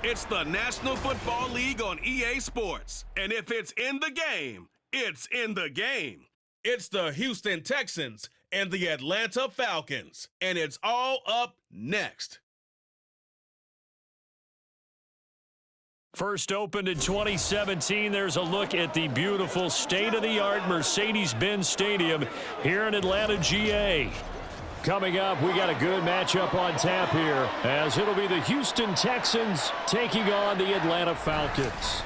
It's the National Football League on EA Sports. And if it's in the game, it's in the game. It's the Houston Texans and the Atlanta Falcons. And it's all up next. First opened in 2017, there's a look at the beautiful state-of-the-art Mercedes-Benz Stadium here in Atlanta, GA. Coming up, we got a good matchup on tap here, as it'll be the Houston Texans taking on the Atlanta Falcons.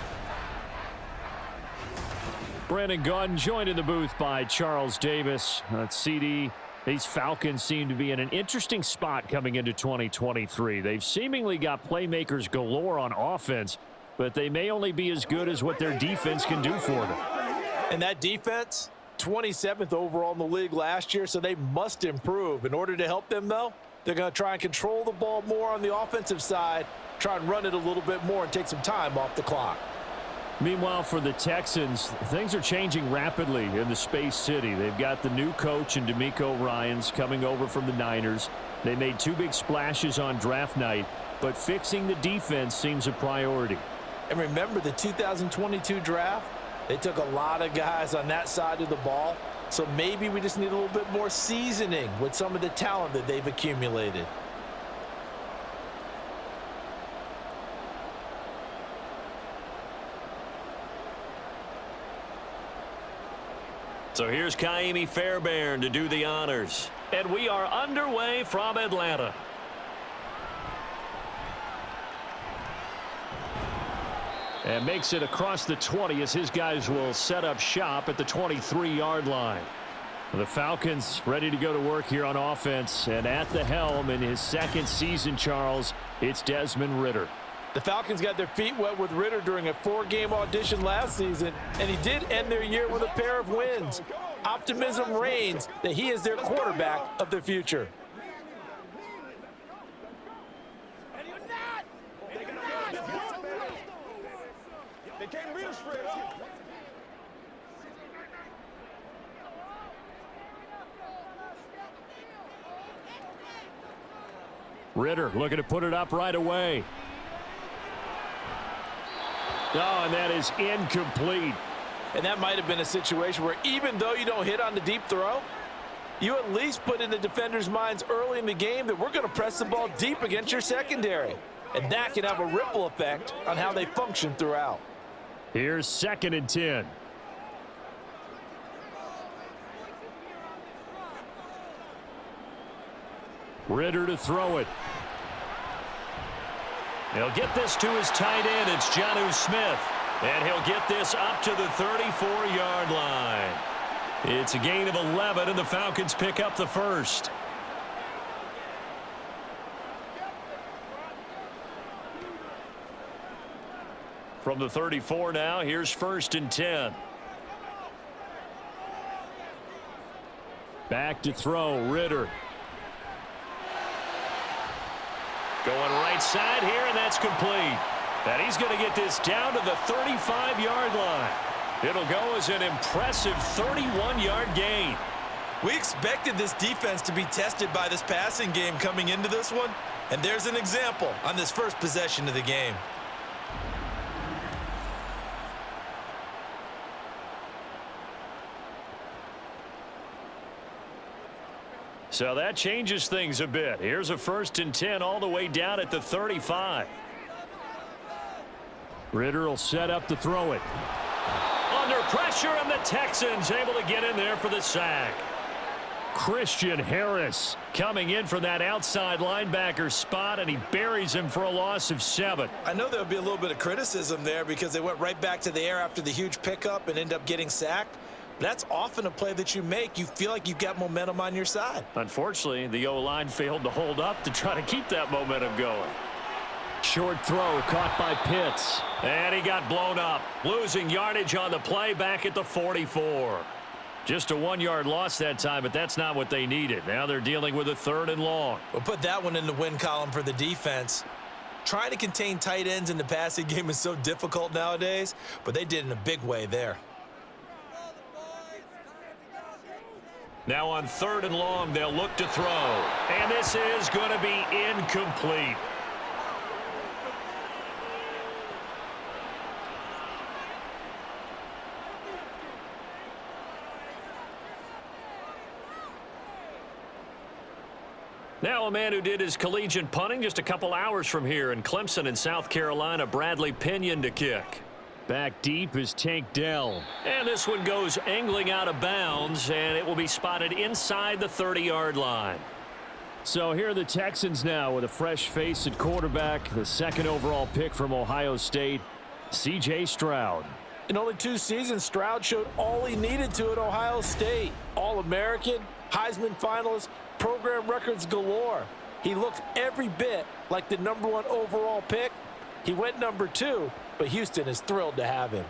Brandon Gunn joined in the booth by Charles Davis. CD, these Falcons seem to be in an interesting spot coming into 2023. They've seemingly got playmakers galore on offense, but they may only be as good as what their defense can do for them. And that defense, 27th overall in the league last year, so they must improve. In order to help them, though, they're going to try and control the ball more on the offensive side, try and run it a little bit more and take some time off the clock. Meanwhile, for the Texans, things are changing rapidly in the Space City. They've got the new coach in DeMeco Ryans coming over from the Niners. They made 2 big splashes on draft night, but fixing the defense seems a priority. And remember the 2022 draft? They took a lot of guys on that side of the ball, so maybe we just need a little bit more seasoning with some of the talent that they've accumulated. So here's Kaimi Fairbairn to do the honors. And we are underway from Atlanta. And makes it across the 20 as his guys will set up shop at the 23-yard line. The Falcons ready to go to work here on offense. And at the helm in his second season, Charles, it's Desmond Ridder. The Falcons got their feet wet with Ridder during a 4-game audition last season, and he did end their year with a pair of wins. Optimism reigns that he is their quarterback of the future. Ridder looking to put it up right away. Oh, and that is incomplete. And that might have been a situation where even though you don't hit on the deep throw, you at least put in the defenders' minds early in the game that we're going to press the ball deep against your secondary. And that can have a ripple effect on how they function throughout. Here's 2nd and 10. Ridder to throw it. He'll get this to his tight end. It's Jonnu Smith. And he'll get this up to the 34-yard line. It's a gain of 11, and the Falcons pick up the first. From the 34 now, here's 1st and 10. Back to throw, Ridder. Going right side here, and that's complete. And he's going to get this down to the 35-yard line. It'll go as an impressive 31-yard gain. We expected this defense to be tested by this passing game coming into this one, and there's an example on this first possession of the game. So that changes things a bit. Here's a 1st and 10 all the way down at the 35. Ridder will set up to throw it. Under pressure, and the Texans able to get in there for the sack. Christian Harris coming in for that outside linebacker spot, and he buries him for a loss of 7. I know there'll be a little bit of criticism there because they went right back to the air after the huge pickup and end up getting sacked. That's often a play that you make. You feel like you've got momentum on your side. Unfortunately, the O-line failed to hold up to try to keep that momentum going. Short throw caught by Pitts. And he got blown up. Losing yardage on the play back at the 44. Just a 1-yard loss that time, but that's not what they needed. Now they're dealing with a 3rd and long. We'll put that one in the win column for the defense. Trying to contain tight ends in the passing game is so difficult nowadays, but they did in a big way there. Now on 3rd and long, they'll look to throw. And this is going to be incomplete. Now a man who did his collegiate punting just a couple hours from here in Clemson in South Carolina, Bradley Pinion to kick. Back deep is Tank Dell. And this one goes angling out of bounds, and it will be spotted inside the 30-yard line. So here are the Texans now with a fresh face at quarterback, the second overall pick from Ohio State, C.J. Stroud. In only 2 seasons, Stroud showed all he needed to at Ohio State. All-American, Heisman finalist, program records galore. He looked every bit like the #1 overall pick. He went #2, but Houston is thrilled to have him.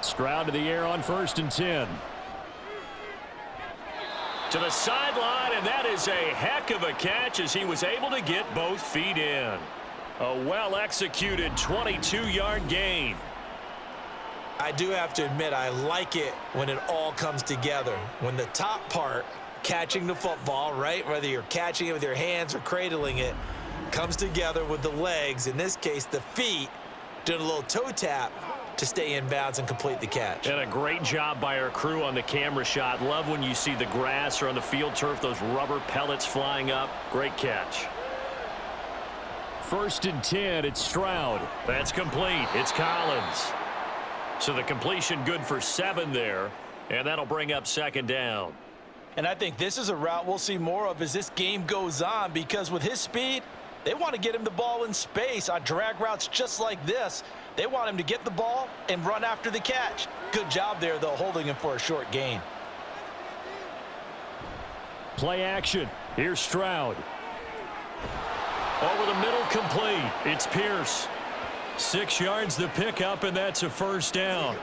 Stroud to the air on 1st and 10. To the sideline, and that is a heck of a catch as he was able to get both feet in. A well-executed 22-yard gain. I do have to admit, I like it when it all comes together. When the top part, catching the football, right, whether you're catching it with your hands or cradling it, comes together with the legs, in this case the feet, doing a little toe tap to stay in bounds and complete the catch. And a great job by our crew on the camera shot. Love when you see the grass or on the field turf, those rubber pellets flying up. Great catch. 1st and 10, it's Stroud. That's complete. It's Collins. So the completion good for 7 there, and that'll bring up 2nd down. And I think this is a route we'll see more of as this game goes on, because with his speed, they want to get him the ball in space on drag routes just like this. They want him to get the ball and run after the catch. Good job there, though, holding him for a short gain. Play action. Here's Stroud. Over the middle, complete. It's Pierce. 6 yards the pickup, and that's a 1st down.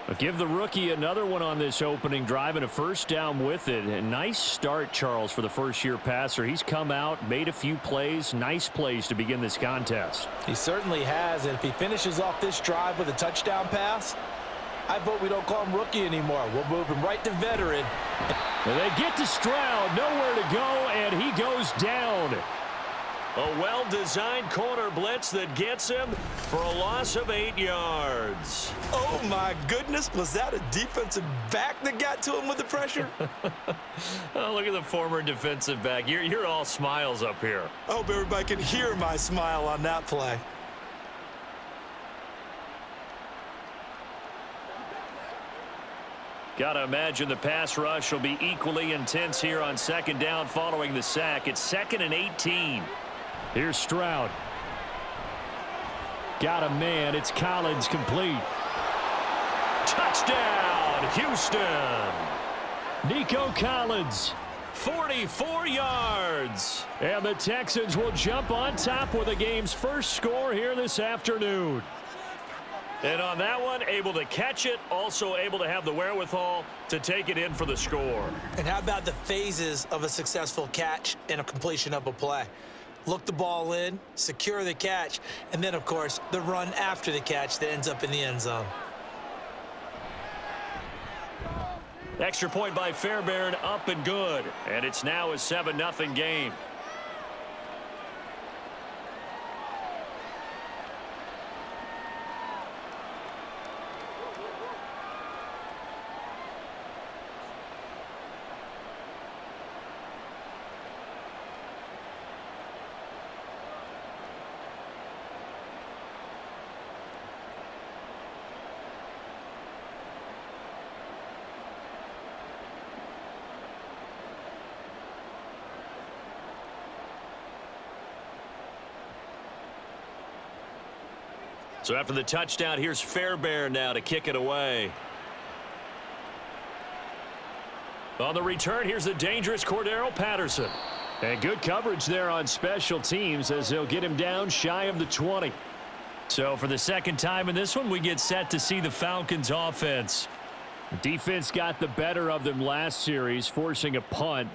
But give the rookie another one on this opening drive and a 1st down with it. A nice start, Charles, for the first-year passer. He's come out, made a few plays, nice plays to begin this contest. He certainly has, and if he finishes off this drive with a touchdown pass, I vote we don't call him rookie anymore. We'll move him right to veteran. And they get to Stroud, nowhere to go, and he goes down. A well-designed corner blitz that gets him for a loss of 8 yards. Oh, my goodness. Was that a defensive back that got to him with the pressure? Oh, look at the former defensive back. You're all smiles up here. I hope everybody can hear my smile on that play. Got to imagine the pass rush will be equally intense here on 2nd down following the sack. It's 2nd and 18. Here's Stroud. Got a man. It's Collins, complete. Touchdown, Houston. Nico Collins, 44 yards. And the Texans will jump on top with the game's first score here this afternoon. And on that one, able to catch it, also able to have the wherewithal to take it in for the score. And how about the phases of a successful catch and a completion of a play? Look the ball in, secure the catch, and then, of course, the run after the catch that ends up in the end zone. Extra point by Fairbairn, up and good. And it's now a 7-0 game. So after the touchdown, here's Fairbairn now to kick it away. On the return, here's the dangerous Cordero Patterson. And good coverage there on special teams as they'll get him down shy of the 20. So for the second time in this one, we get set to see the Falcons offense. The defense got the better of them last series, forcing a punt.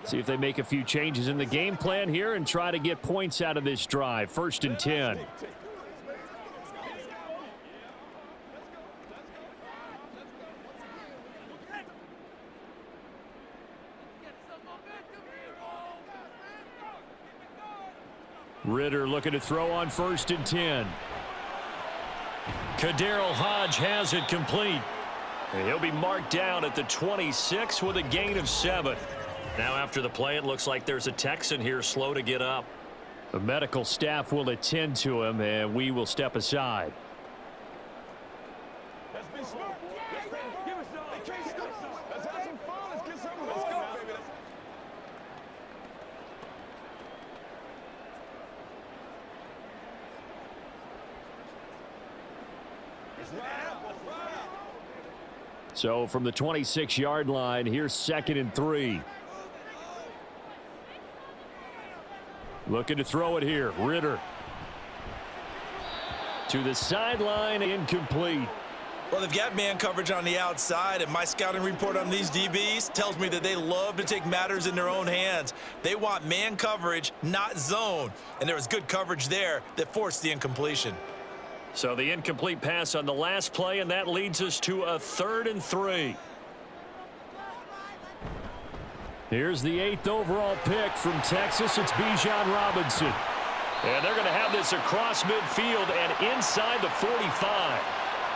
See if they make a few changes in the game plan here and try to get points out of this drive. 1st and 10. Ritter looking to throw on 1st and 10. Kadarrell Hodge has it complete. And he'll be marked down at the 26 with a gain of 7. Now after the play, it looks like there's a Texan here slow to get up. The medical staff will attend to him, and we will step aside. So from the 26-yard line, here's 2nd and 3. Looking to throw it here. Ritter. To the sideline, incomplete. Well, they've got man coverage on the outside, and my scouting report on these DBs tells me that they love to take matters in their own hands. They want man coverage, not zone. And there was good coverage there that forced the incompletion. So the incomplete pass on the last play, and that leads us to a 3rd and 3. Here's the 8th overall pick from Texas. It's Bijan Robinson. And they're going to have this across midfield and inside the 45.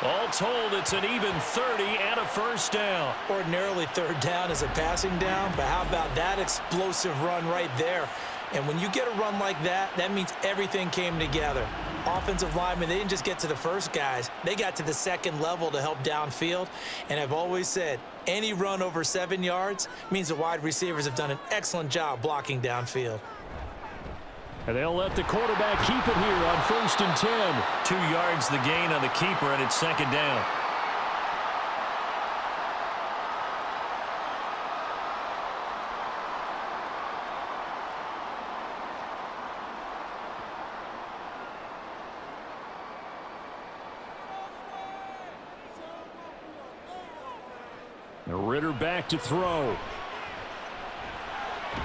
All told, it's an even 30 and a first down. Ordinarily, 3rd down is a passing down, but how about that explosive run right there? And when you get a run like that, that means everything came together. Offensive linemen, they didn't just get to the first guys. They got to the second level to help downfield. And I've always said, any run over 7 yards means the wide receivers have done an excellent job blocking downfield. And they'll let the quarterback keep it here on 1st and 10. 2 yards the gain on the keeper, and it's 2nd down. Ritter back to throw.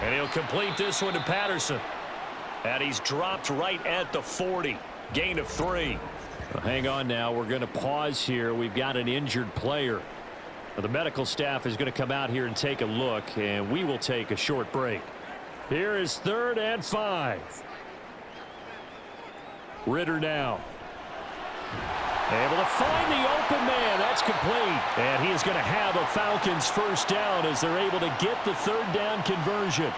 And he'll complete this one to Patterson. And he's dropped right at the 40. Gain of 3. Well, hang on now. We're going to pause here. We've got an injured player. Well, the medical staff is going to come out here and take a look, and we will take a short break. Here is 3rd and 5. Ritter now. Able to find the open man. That's complete. And he is going to have a Falcons first down as they're able to get the 3rd down conversion.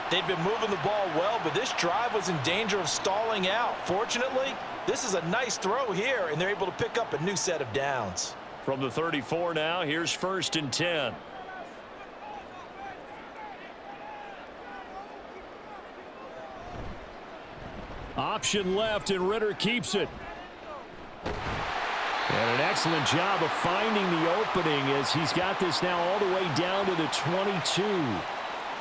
They've been moving the ball well, but this drive was in danger of stalling out. Fortunately, this is a nice throw here, and they're able to pick up a new set of downs. From the 34 now, here's 1st and 10. Option left, and Ritter keeps it. And an excellent job of finding the opening as he's got this now all the way down to the 22.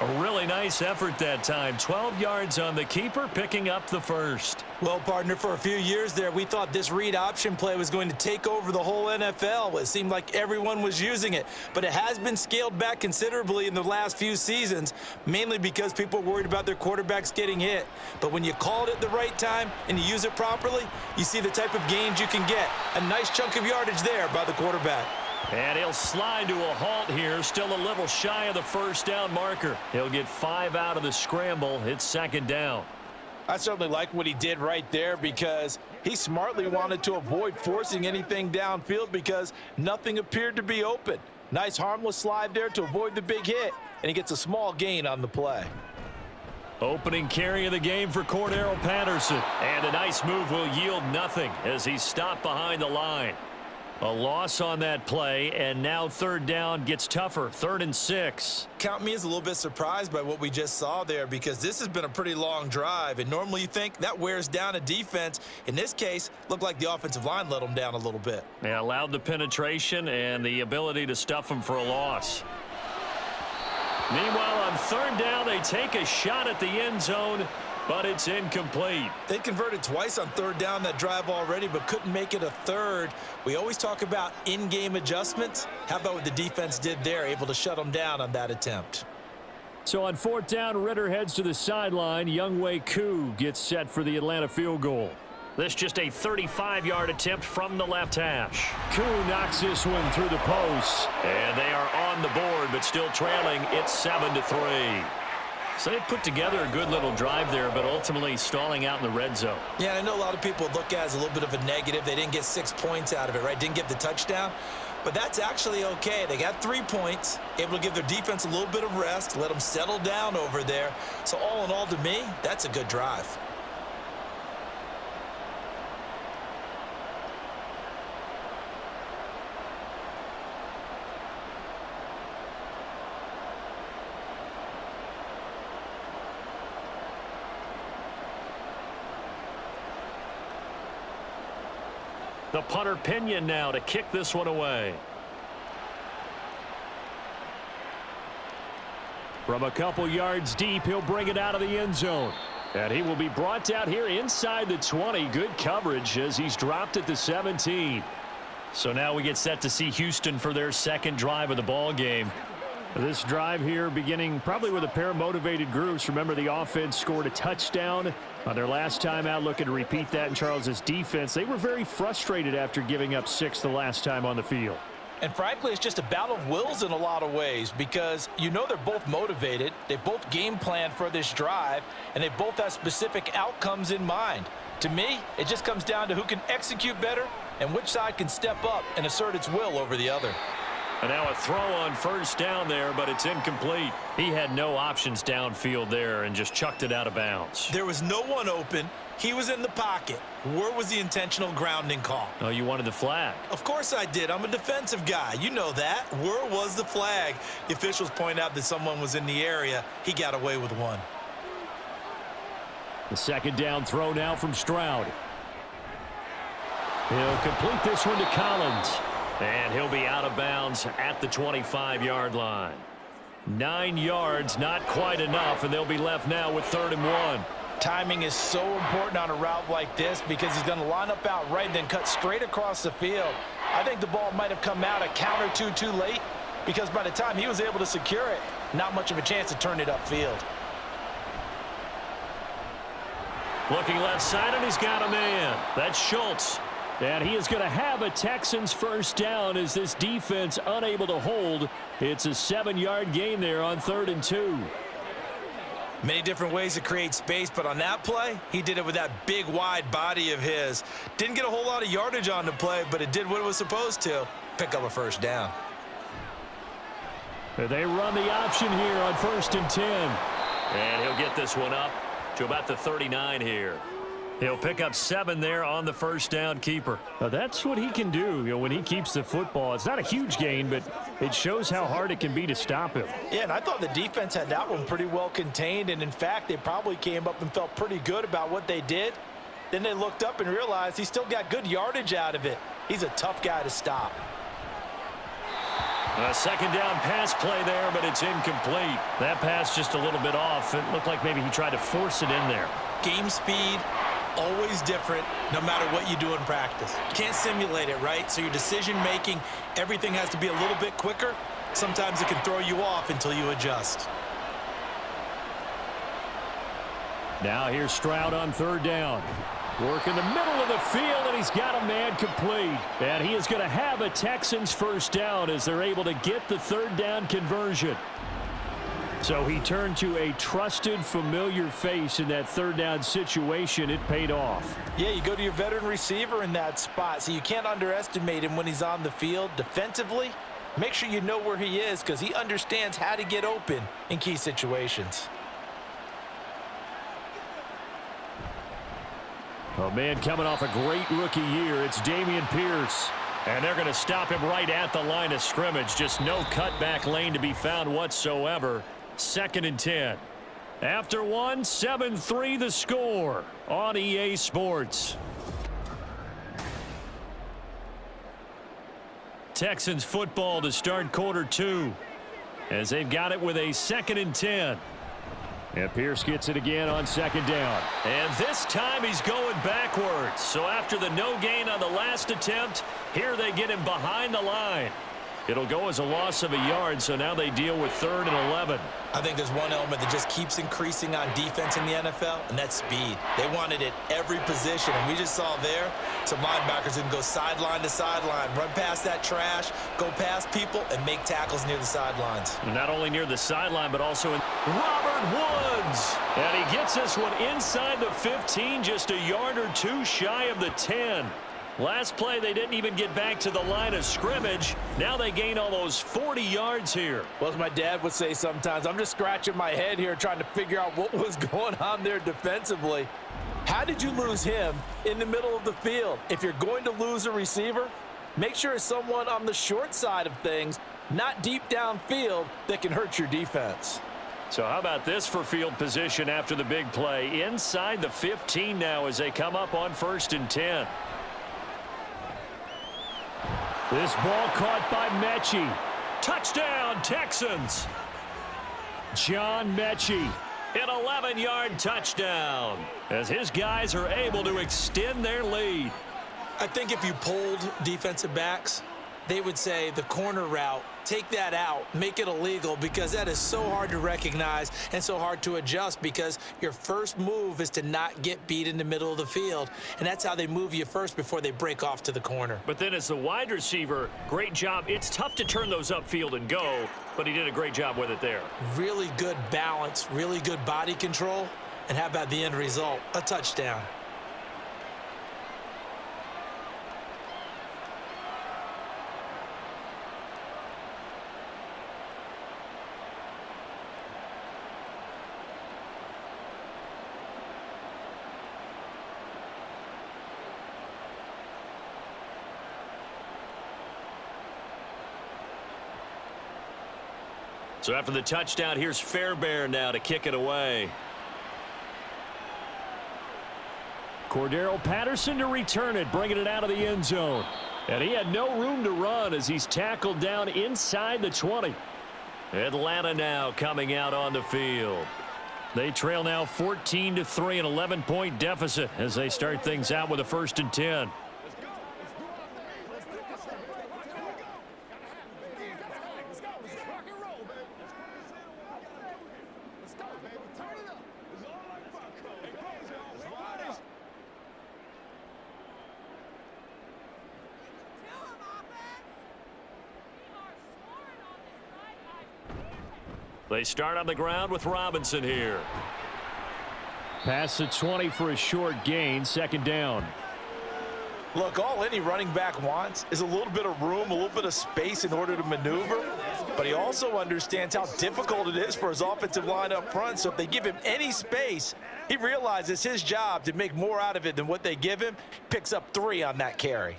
A really nice effort that time. 12 yards on the keeper, picking up the first. Well, partner, for a few years there, we thought this read option play was going to take over the whole NFL. It seemed like everyone was using it. But it has been scaled back considerably in the last few seasons, mainly because people are worried about their quarterbacks getting hit. But when you call it at the right time and you use it properly, you see the type of gains you can get. A nice chunk of yardage there by the quarterback. And he'll slide to a halt here, still a little shy of the first down marker. He'll get 5 out of the scramble. It's 2nd down. I certainly like what he did right there because he smartly wanted to avoid forcing anything downfield because nothing appeared to be open. Nice harmless slide there to avoid the big hit, and he gets a small gain on the play. Opening carry of the game for Cordero Patterson. And a nice move will yield nothing as he's stopped behind the line. A loss on that play, and now 3rd down gets tougher. 3rd and 6. Count me as a little bit surprised by what we just saw there because this has been a pretty long drive, and normally you think that wears down a defense. In this case, looked like the offensive line let them down a little bit. Yeah, allowed the penetration and the ability to stuff them for a loss. Meanwhile, on 3rd down, they take a shot at the end zone, but it's incomplete. They converted twice on 3rd down that drive already, but couldn't make it a 3rd. We always talk about in-game adjustments. How about what the defense did there, able to shut them down on that attempt? So on 4th down, Ritter heads to the sideline. Younghoe Koo gets set for the Atlanta field goal. This just a 35-yard attempt from the left hash. Koo knocks this one through the post. And they are on the board, but still trailing. It's 7-3. So they put together a good little drive there, but ultimately stalling out in the red zone. Yeah, I know a lot of people look at it as a little bit of a negative. They didn't get 6 points out of it, right? Didn't get the touchdown. But that's actually okay. They got 3 points, able to give their defense a little bit of rest, let them settle down over there. So all in all, to me, that's a good drive. The punter Pinion now to kick this one away. From a couple yards deep, he'll bring it out of the end zone. And he will be brought down here inside the 20. Good coverage as he's dropped at the 17. So now we get set to see Houston for their second drive of the ball game. This drive here beginning probably with a pair of motivated groups. Remember, the offense scored a touchdown on their last time out, looking to repeat that in Charles's defense. They were very frustrated after giving up 6 the last time on the field. And frankly, it's just a battle of wills in a lot of ways because you know they're both motivated. They both game plan for this drive, and they both have specific outcomes in mind. To me, it just comes down to who can execute better and which side can step up and assert its will over the other. And now a throw on first down there, but it's incomplete. He had no options downfield there and just chucked it out of bounds. There was no one open. He was in the pocket. Where was the intentional grounding call? Oh, you wanted the flag. Of course I did. I'm a defensive guy. You know that. Where was the flag? The officials point out that someone was in the area. He got away with one. The second down throw now from Stroud. He'll complete this one to Collins. And he'll be out of bounds at the 25-yard line. 9 yards, not quite enough, and they'll be left now with 3rd and 1. Timing is so important on a route like this because he's going to line up out right and then cut straight across the field. I think the ball might have come out a count or two too late because by the time he was able to secure it, not much of a chance to turn it upfield. Looking left side, and he's got a man. That's Schultz. And he is going to have a Texans first down as this defense unable to hold. It's a 7-yard gain there on 3rd and 2. Many different ways to create space, but on that play, he did it with that big, wide body of his. Didn't get a whole lot of yardage on the play, but it did what it was supposed to, pick up a first down. They run the option here on 1st and 10. And he'll get this one up to about the 39 here. He'll pick up 7 there on the first down keeper. That's what he can do, when he keeps the football. It's not a huge gain, but it shows how hard it can be to stop him. Yeah, and I thought the defense had that one pretty well contained, and in fact, they probably came up and felt pretty good about what they did. Then they looked up and realized he still got good yardage out of it. He's a tough guy to stop. A second down pass play there, but it's incomplete. That pass just a little bit off. It looked like maybe he tried to force it in there. Game speed. Always different no matter what you do in practice. You can't simulate it, right? So your decision-making, everything has to be a little bit quicker. Sometimes it can throw you off until you adjust. Now here's Stroud on 3rd down. Work in the middle of the field, and he's got a man complete. And he is going to have a Texans first down as they're able to get the 3rd down conversion. So he turned to a trusted, familiar face in that 3rd down situation. It paid off. Yeah, you go to your veteran receiver in that spot, so you can't underestimate him when he's on the field. Defensively, make sure you know where he is because he understands how to get open in key situations. Oh, man, coming off a great rookie year, it's Dameon Pierce. And they're going to stop him right at the line of scrimmage. Just no cutback lane to be found whatsoever. 2nd and 10. After 1, 7-3 the score on EA Sports. Texans football to start quarter 2 as they've got it with a 2nd and 10. And Pierce gets it again on 2nd down. And this time he's going backwards. So after the no gain on the last attempt, here they get him behind the line. It'll go as a loss of a yard, so now they deal with 3rd and 11. I think there's one element that just keeps increasing on defense in the NFL, and that's speed. They want it at every position, and we just saw there some linebackers that can go sideline to sideline, run past that trash, go past people, and make tackles near the sidelines. Not only near the sideline, but also in Robert Woods. And he gets this one inside the 15, just a yard or two shy of the 10. Last play, they didn't even get back to the line of scrimmage. Now they gain almost 40 yards here. Well, as my dad would say sometimes, I'm just scratching my head here trying to figure out what was going on there defensively. How did you lose him in the middle of the field? If you're going to lose a receiver, make sure it's someone on the short side of things, not deep downfield, that can hurt your defense. So how about this for field position after the big play? Inside the 15 now as they come up on 1st and 10. This ball caught by Mechie. Touchdown, Texans. John Mechie, an 11-yard touchdown, as his guys are able to extend their lead. I think if you polled defensive backs, they would say the corner route, take that out, make it illegal, because that is so hard to recognize and so hard to adjust, because your first move is to not get beat in the middle of the field, and that's how they move you first before they break off to the corner. But then as the wide receiver, great job. It's tough to turn those upfield and go, but he did a great job with it there. Really good balance, really good body control, and how about the end result? A touchdown. So after the touchdown, here's Fairbairn now to kick it away. Cordero Patterson to return it, bringing it out of the end zone. And he had no room to run as he's tackled down inside the 20. Atlanta now coming out on the field. They trail now 14-3, an 11-point deficit as they start things out with a 1st and 10. They start on the ground with Robinson here. Pass the 20 for a short gain, 2nd down. Look, all any running back wants is a little bit of room, a little bit of space in order to maneuver. But he also understands how difficult it is for his offensive line up front. So if they give him any space, he realizes it's his job to make more out of it than what they give him. Picks up 3 on that carry.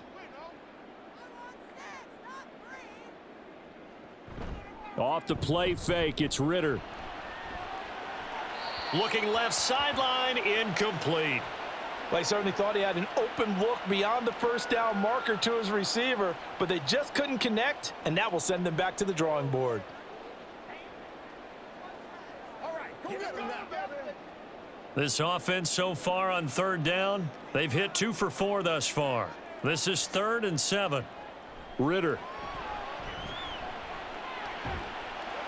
Off the play fake, it's Ritter. Looking left sideline, incomplete. Well, he certainly thought he had an open look beyond the 1st down marker to his receiver, but they just couldn't connect, and that will send them back to the drawing board. This offense so far on 3rd down, they've hit 2 for 4 thus far. This is 3rd and 7. Ritter.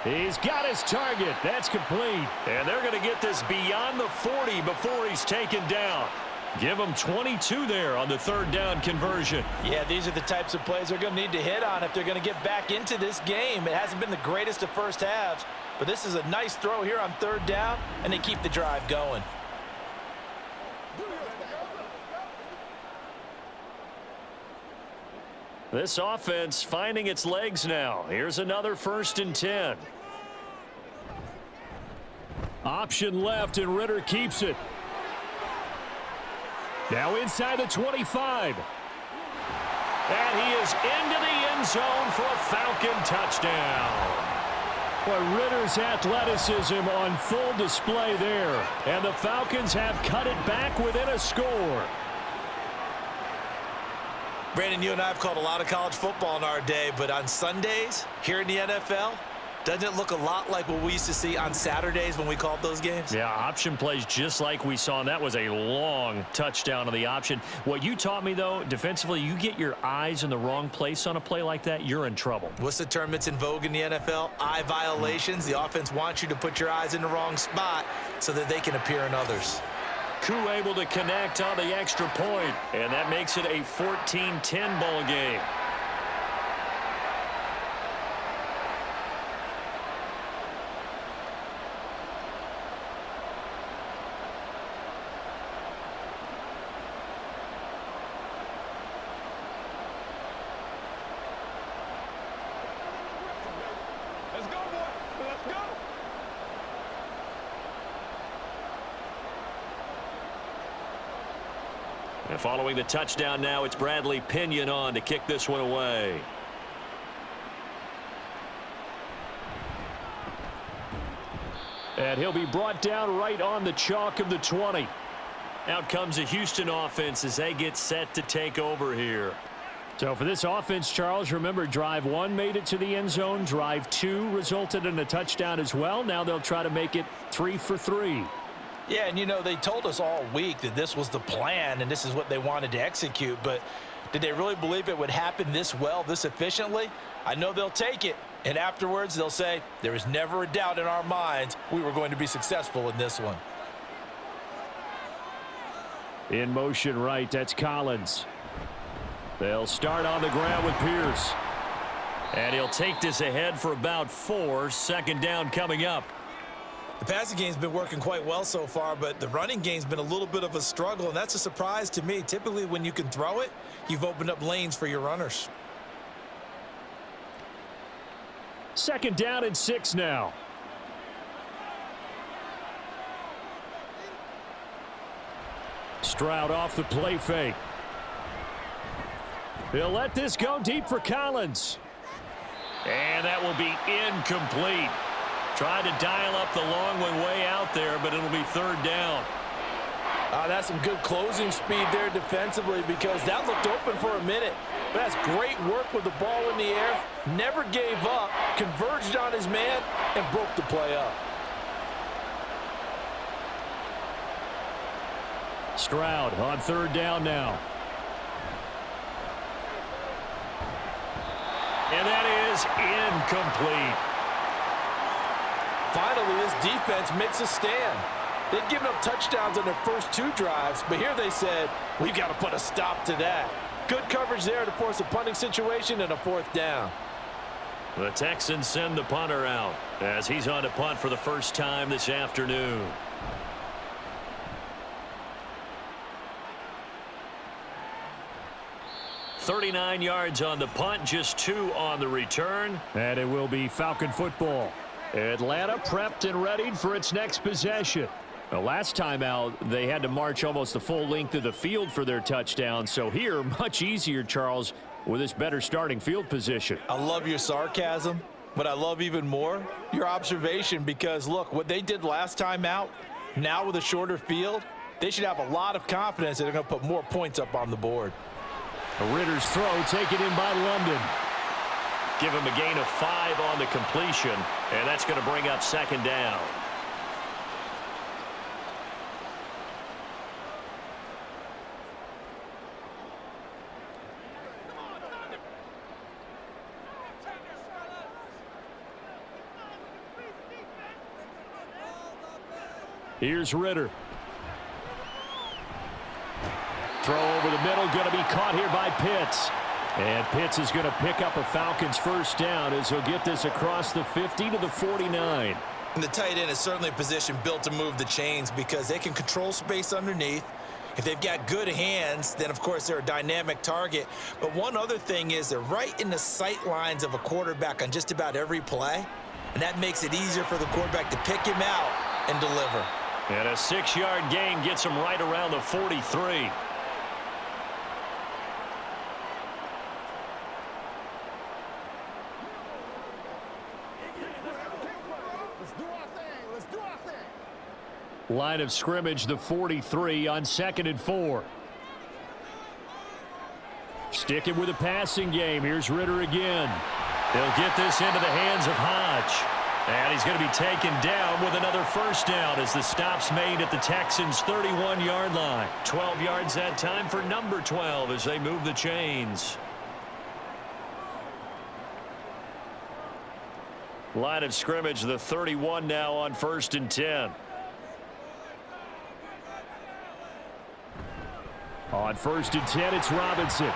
He's got his target. That's complete. And they're going to get this beyond the 40 before he's taken down. Give them 22 there on the 3rd down conversion. Yeah, these are the types of plays they're going to need to hit on if they're going to get back into this game. It hasn't been the greatest of first halves, but this is a nice throw here on 3rd down, and they keep the drive going. This offense finding its legs now. Here's another 1st and 10. Option left, and Ritter keeps it. Now inside the 25. And he is into the end zone for a Falcon touchdown. Well, Ritter's athleticism on full display there. And the Falcons have cut it back within a score. Brandon, you and I have called a lot of college football in our day, but on Sundays here in the NFL, doesn't it look a lot like what we used to see on Saturdays when we called those games? Yeah, option plays just like we saw, and that was a long touchdown on the option. What you taught me, though, defensively, you get your eyes in the wrong place on a play like that, you're in trouble. What's the term that's in vogue in the NFL? Eye violations. The offense wants you to put your eyes in the wrong spot so that they can appear in others. Koo able to connect on the extra point, and that makes it a 14-10 ball game. And following the touchdown now, it's Bradley Pinion on to kick this one away. And he'll be brought down right on the chalk of the 20. Out comes the Houston offense as they get set to take over here. So for this offense, Charles, remember, drive 1 made it to the end zone. Drive 2 resulted in a touchdown as well. Now they'll try to make it 3 for 3. Yeah, and you know, they told us all week that this was the plan and this is what they wanted to execute, but did they really believe it would happen this well, this efficiently? I know they'll take it, and afterwards they'll say, there was never a doubt in our minds we were going to be successful in this one. In motion right, that's Collins. They'll start on the ground with Pierce. And he'll take this ahead for about 4. Second down coming up. The passing game's been working quite well so far, but the running game's been a little bit of a struggle, and that's a surprise to me. Typically, when you can throw it, you've opened up lanes for your runners. Second down and 6 now. Stroud off the play fake. He'll let this go deep for Collins. And that will be incomplete. Tried to dial up the long one way out there, but it'll be third down. That's some good closing speed there defensively because that looked open for a minute. But that's great work with the ball in the air. Never gave up, converged on his man, and broke the play up. Stroud on third down now. And that is incomplete. Finally, this defense makes a stand. They'd given up touchdowns on their first 2 drives, but here they said, we've got to put a stop to that. Good coverage there to force a punting situation and a 4th down. The Texans send the punter out as he's on to punt for the first time this afternoon. .39 yards on the punt, just 2 on the return. And it will be Falcon football. Atlanta prepped and readied for its next possession. The last time out, they had to march almost the full length of the field for their touchdown. So here, much easier, Charles, with this better starting field position. I love your sarcasm, but I love even more your observation because, look, what they did last time out, now with a shorter field, they should have a lot of confidence that they're going to put more points up on the board. Ritter's throw taken in by London. Give him a gain of 5 on the completion, and that's going to bring up second down. Here's Ritter. Throw over the middle, going to be caught here by Pitts. And Pitts is going to pick up a Falcons first down as he'll get this across the 50 to the 49. And the tight end is certainly a position built to move the chains because they can control space underneath. If they've got good hands, then, of course, they're a dynamic target. But one other thing is they're right in the sight lines of a quarterback on just about every play. And that makes it easier for the quarterback to pick him out and deliver. And a 6-yard gain gets him right around the 43. Line of scrimmage, the 43 on 2nd and 4. Sticking with the passing game. Here's Ritter again. They'll get this into the hands of Hodge. And he's going to be taken down with another first down as the stop's made at the Texans' 31-yard line. 12 yards that time for number 12 as they move the chains. Line of scrimmage, the 31 now on 1st and 10. On 1st and 10, it's Robinson.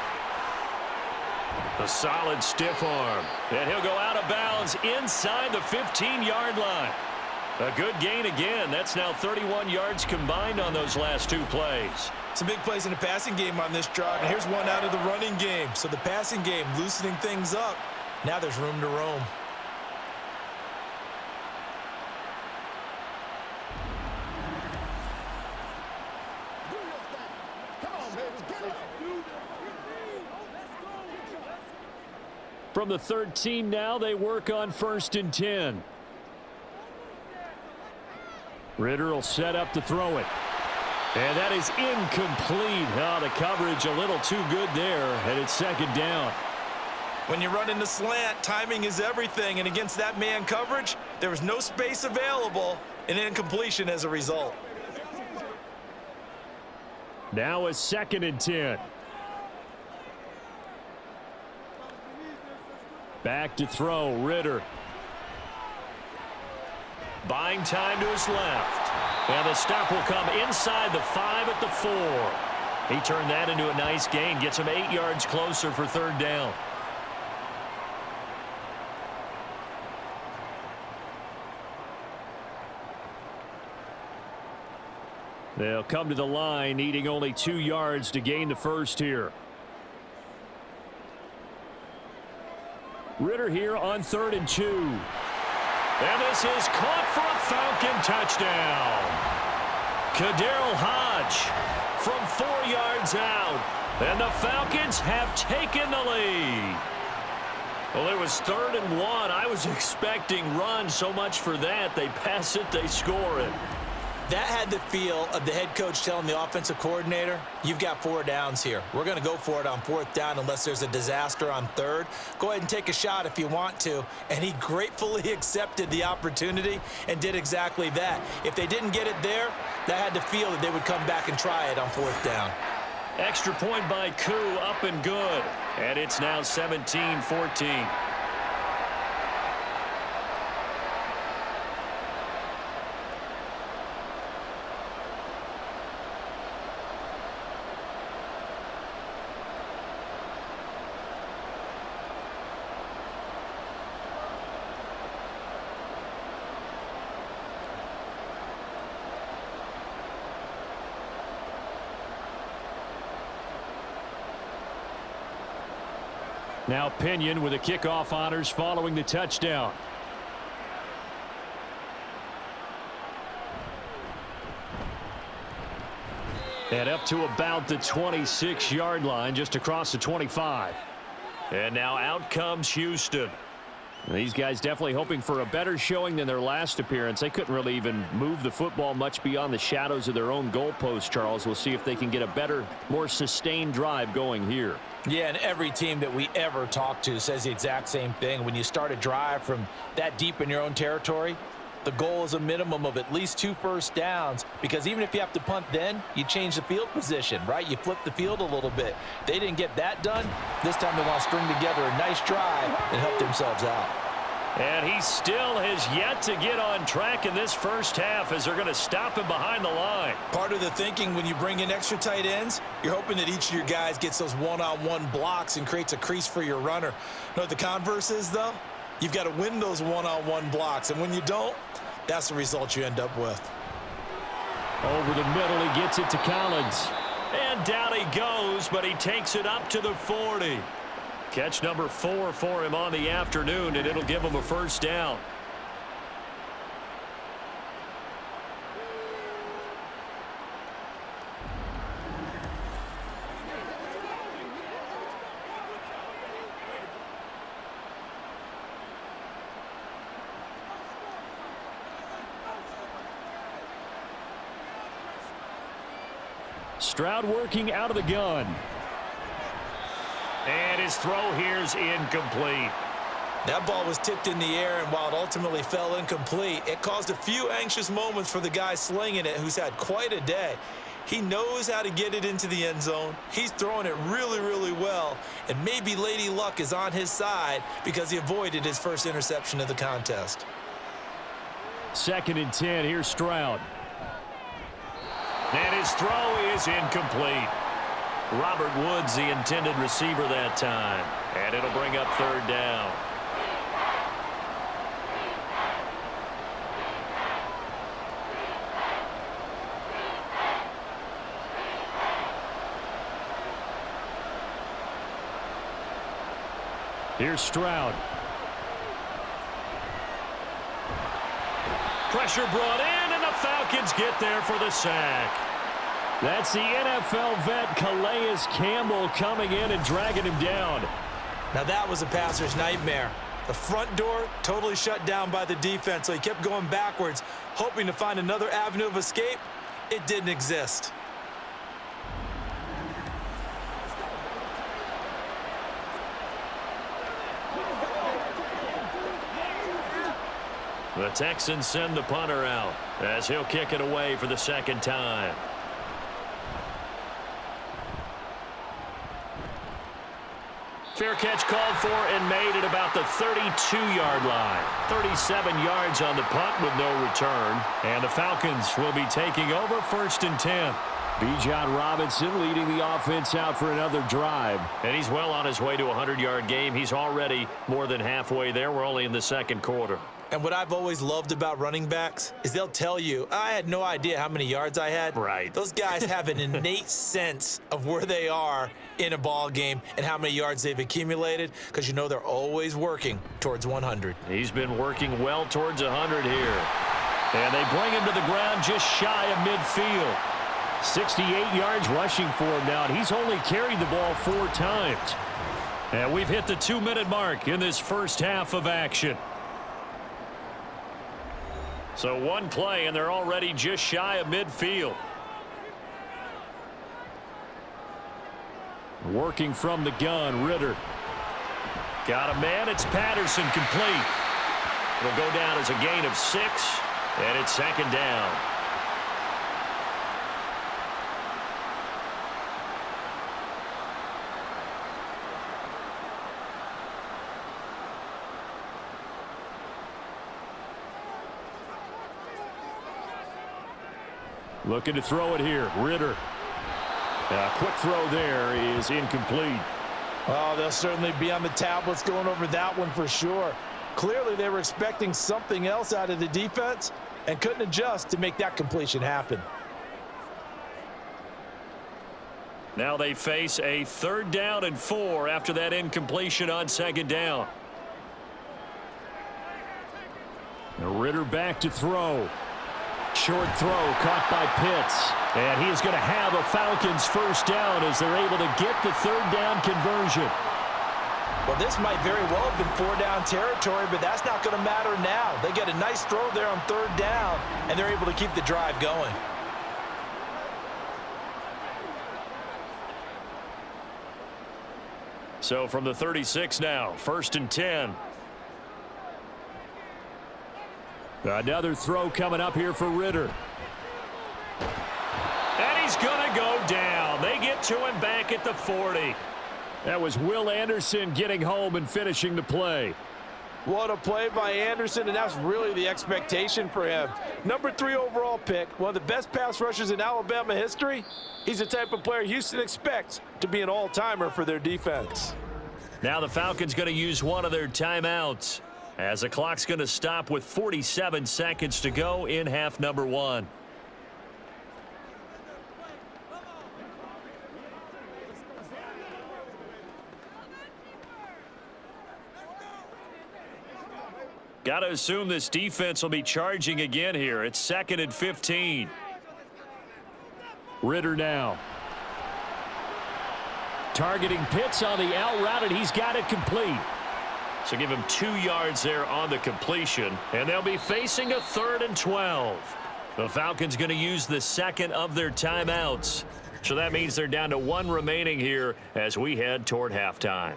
A solid stiff arm. And he'll go out of bounds inside the 15-yard line. A good gain again. That's now 31 yards combined on those last 2 plays. Some big plays in the passing game on this drive. And here's one out of the running game. So the passing game loosening things up. Now there's room to roam. Come on, baby. From the 13 now, they work on 1st and 10. Ritter will set up to throw it. And that is incomplete. Oh, the coverage a little too good there, and it's 2nd down. When you run in the slant, timing is everything, and against that man coverage, there was no space available, and incompletion as a result. Now a 2nd and 10. Back to throw, Ritter. Buying time to his left. And the stop will come inside the 5 at the 4. He turned that into a nice gain, gets him 8 yards closer for 3rd down. They'll come to the line, needing only 2 yards to gain the first here. Ritter here on 3rd and 2. And this is caught for a Falcon touchdown. Kaderl Hodge from 4 yards out. And the Falcons have taken the lead. Well, it was 3rd and 1. I was expecting run, so much for that. They pass it, they score it. That had the feel of the head coach telling the offensive coordinator, you've got 4 downs here. We're going to go for it on 4th down unless there's a disaster on 3rd. Go ahead and take a shot if you want to. And he gratefully accepted the opportunity and did exactly that. If they didn't get it there, that had the feel that they would come back and try it on 4th down. Extra point by Koo, up and good. And it's now 17-14. Now Pinion with the kickoff honors following the touchdown. And up to about the 26-yard line, just across the 25. And now out comes Houston. These guys definitely hoping for a better showing than their last appearance. They couldn't really even move the football much beyond the shadows of their own goalpost, Charles. We'll see if they can get a better, more sustained drive going here. Yeah, and every team that we ever talk to says the exact same thing. When you start a drive from that deep in your own territory, the goal is a minimum of at least 2 first downs, because even if you have to punt then, you change the field position, right? You flip the field a little bit. They didn't get that done. This time they want to string together a nice drive and help themselves out. And he still has yet to get on track in this first half as they're going to stop him behind the line. Part of the thinking when you bring in extra tight ends, you're hoping that each of your guys gets those one-on-one blocks and creates a crease for your runner. You know what the converse is, though? You've got to win those one-on-one blocks, and when you don't, that's the result you end up with. Over the middle, he gets it to Collins. And down he goes, but he takes it up to the 40. Catch number 4 for him on the afternoon, and it'll give him a first down. Stroud working out of the gun. And his throw here's incomplete. That ball was tipped in the air, and while it ultimately fell incomplete, it caused a few anxious moments for the guy slinging it, who's had quite a day. He knows how to get it into the end zone. He's throwing it really, really well, and maybe Lady Luck is on his side because he avoided his first interception of the contest. 2nd and 10, here's Stroud. And his throw is incomplete. Robert Woods, the intended receiver that time. And it'll bring up 3rd down. Here's Stroud. Pressure brought in, and the Falcons get there for the sack. That's the NFL vet Calais Campbell coming in and dragging him down. Now that was a passer's nightmare. The front door totally shut down by the defense, so he kept going backwards, hoping to find another avenue of escape. It didn't exist. The Texans send the punter out as he'll kick it away for the second time. Fair catch called for and made at about the 32-yard line. 37 yards on the punt with no return. And the Falcons will be taking over 1st and 10. Bijan Robinson leading the offense out for another drive. And he's well on his way to a 100-yard game. He's already more than halfway there. We're only in the second quarter. And what I've always loved about running backs is they'll tell you, I had no idea how many yards I had. Right. Those guys have an innate sense of where they are in a ball game and how many yards they've accumulated, because you know they're always working towards 100. He's been working well towards 100 here. And they bring him to the ground just shy of midfield. 68 yards rushing for him now, and he's only carried the ball 4 times. And we've hit the 2-minute mark in this first half of action. So one play, and they're already just shy of midfield. Working from the gun, Ritter. Got a man, it's Patterson, complete. It'll go down as a gain of 6, and it's second down. Looking to throw it here. Ritter. A quick throw there is incomplete. Oh, they'll certainly be on the tablets going over that one for sure. Clearly, they were expecting something else out of the defense and couldn't adjust to make that completion happen. Now they face a 3rd down and 4 after that incompletion on 2nd down. Ritter back to throw. Short throw caught by Pitts. And he is going to have a Falcons 1st down as they're able to get the 3rd down conversion. Well, this might very well have been 4-down territory, but that's not going to matter now. They get a nice throw there on 3rd down, and they're able to keep the drive going. So from the 36 now, 1st and 10. Another throw coming up here for Ritter. And he's going to go down. They get to him back at the 40. That was Will Anderson getting home and finishing the play. What a play by Anderson, and that's really the expectation for him. Number 3 overall pick, one of the best pass rushers in Alabama history. He's the type of player Houston expects to be an all-timer for their defense. Now the Falcons going to use one of their timeouts, as the clock's going to stop with 47 seconds to go in half number 1. Got to assume this defense will be charging again here. It's 2nd and 15. Ritter now. Targeting Pitts on the out route, and he's got it complete. So give him 2 yards there on the completion, and they'll be facing a 3rd and 12. The Falcons going to use the 2nd of their timeouts. So that means they're down to 1 remaining here as we head toward halftime.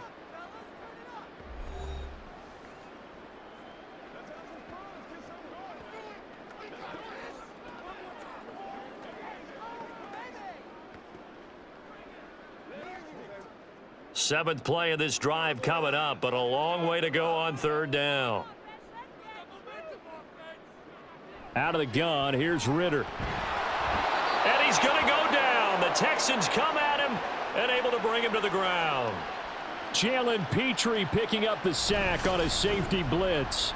Seventh play of this drive coming up, but a long way to go on 3rd down. Out of the gun, here's Ritter. And he's going to go down. The Texans come at him and able to bring him to the ground. Jalen Petrie picking up the sack on a safety blitz.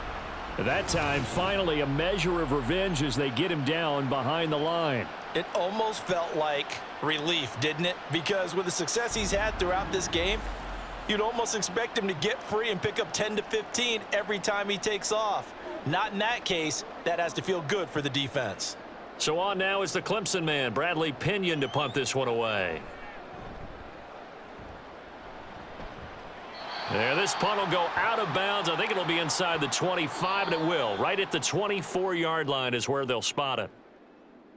At that time, finally a measure of revenge as they get him down behind the line. It almost felt like relief, didn't it? Because with the success he's had throughout this game, you'd almost expect him to get free and pick up 10 to 15 every time he takes off. Not in that case. That has to feel good for the defense. So on now is the Clemson man, Bradley Pinion, to punt this one away. There, this punt will go out of bounds. I think it'll be inside the 25, and it will. Right at the 24-yard line is where they'll spot it.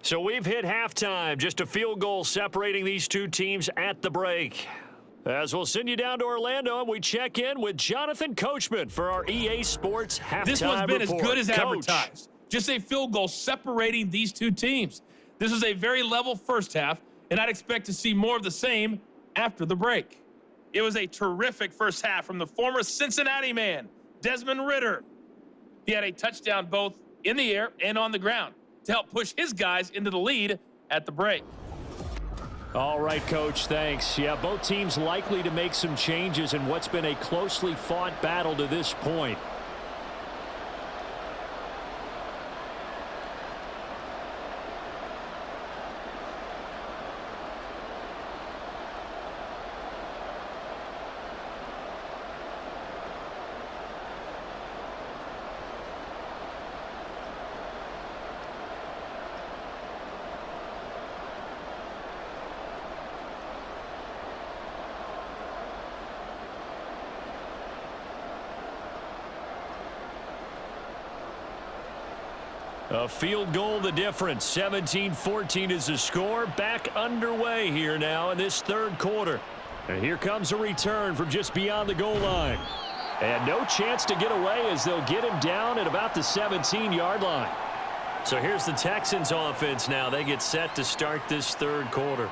So we've hit halftime. Just a field goal separating these two teams at the break. As we'll send you down to Orlando, and we check in with Jonathan Coachman for our EA Sports halftime report. This one's been as good as Coach. advertised. Just a field goal separating these two teams. This was a very level first half, and I'd expect to see more of the same after the break. It was a terrific first half from the former Cincinnati man, Desmond Ridder. He had a touchdown both in the air and on the ground to help push his guys into the lead at the break. All right, Coach, thanks. Yeah, both teams likely to make some changes in what's been a closely fought battle to this point. A field goal the difference. 17-14 is the score. Back underway here now in this third quarter. And here comes a return from just beyond the goal line. And no chance to get away as they'll get him down at about the 17-yard line. So here's the Texans offense now. They get set to start this third quarter.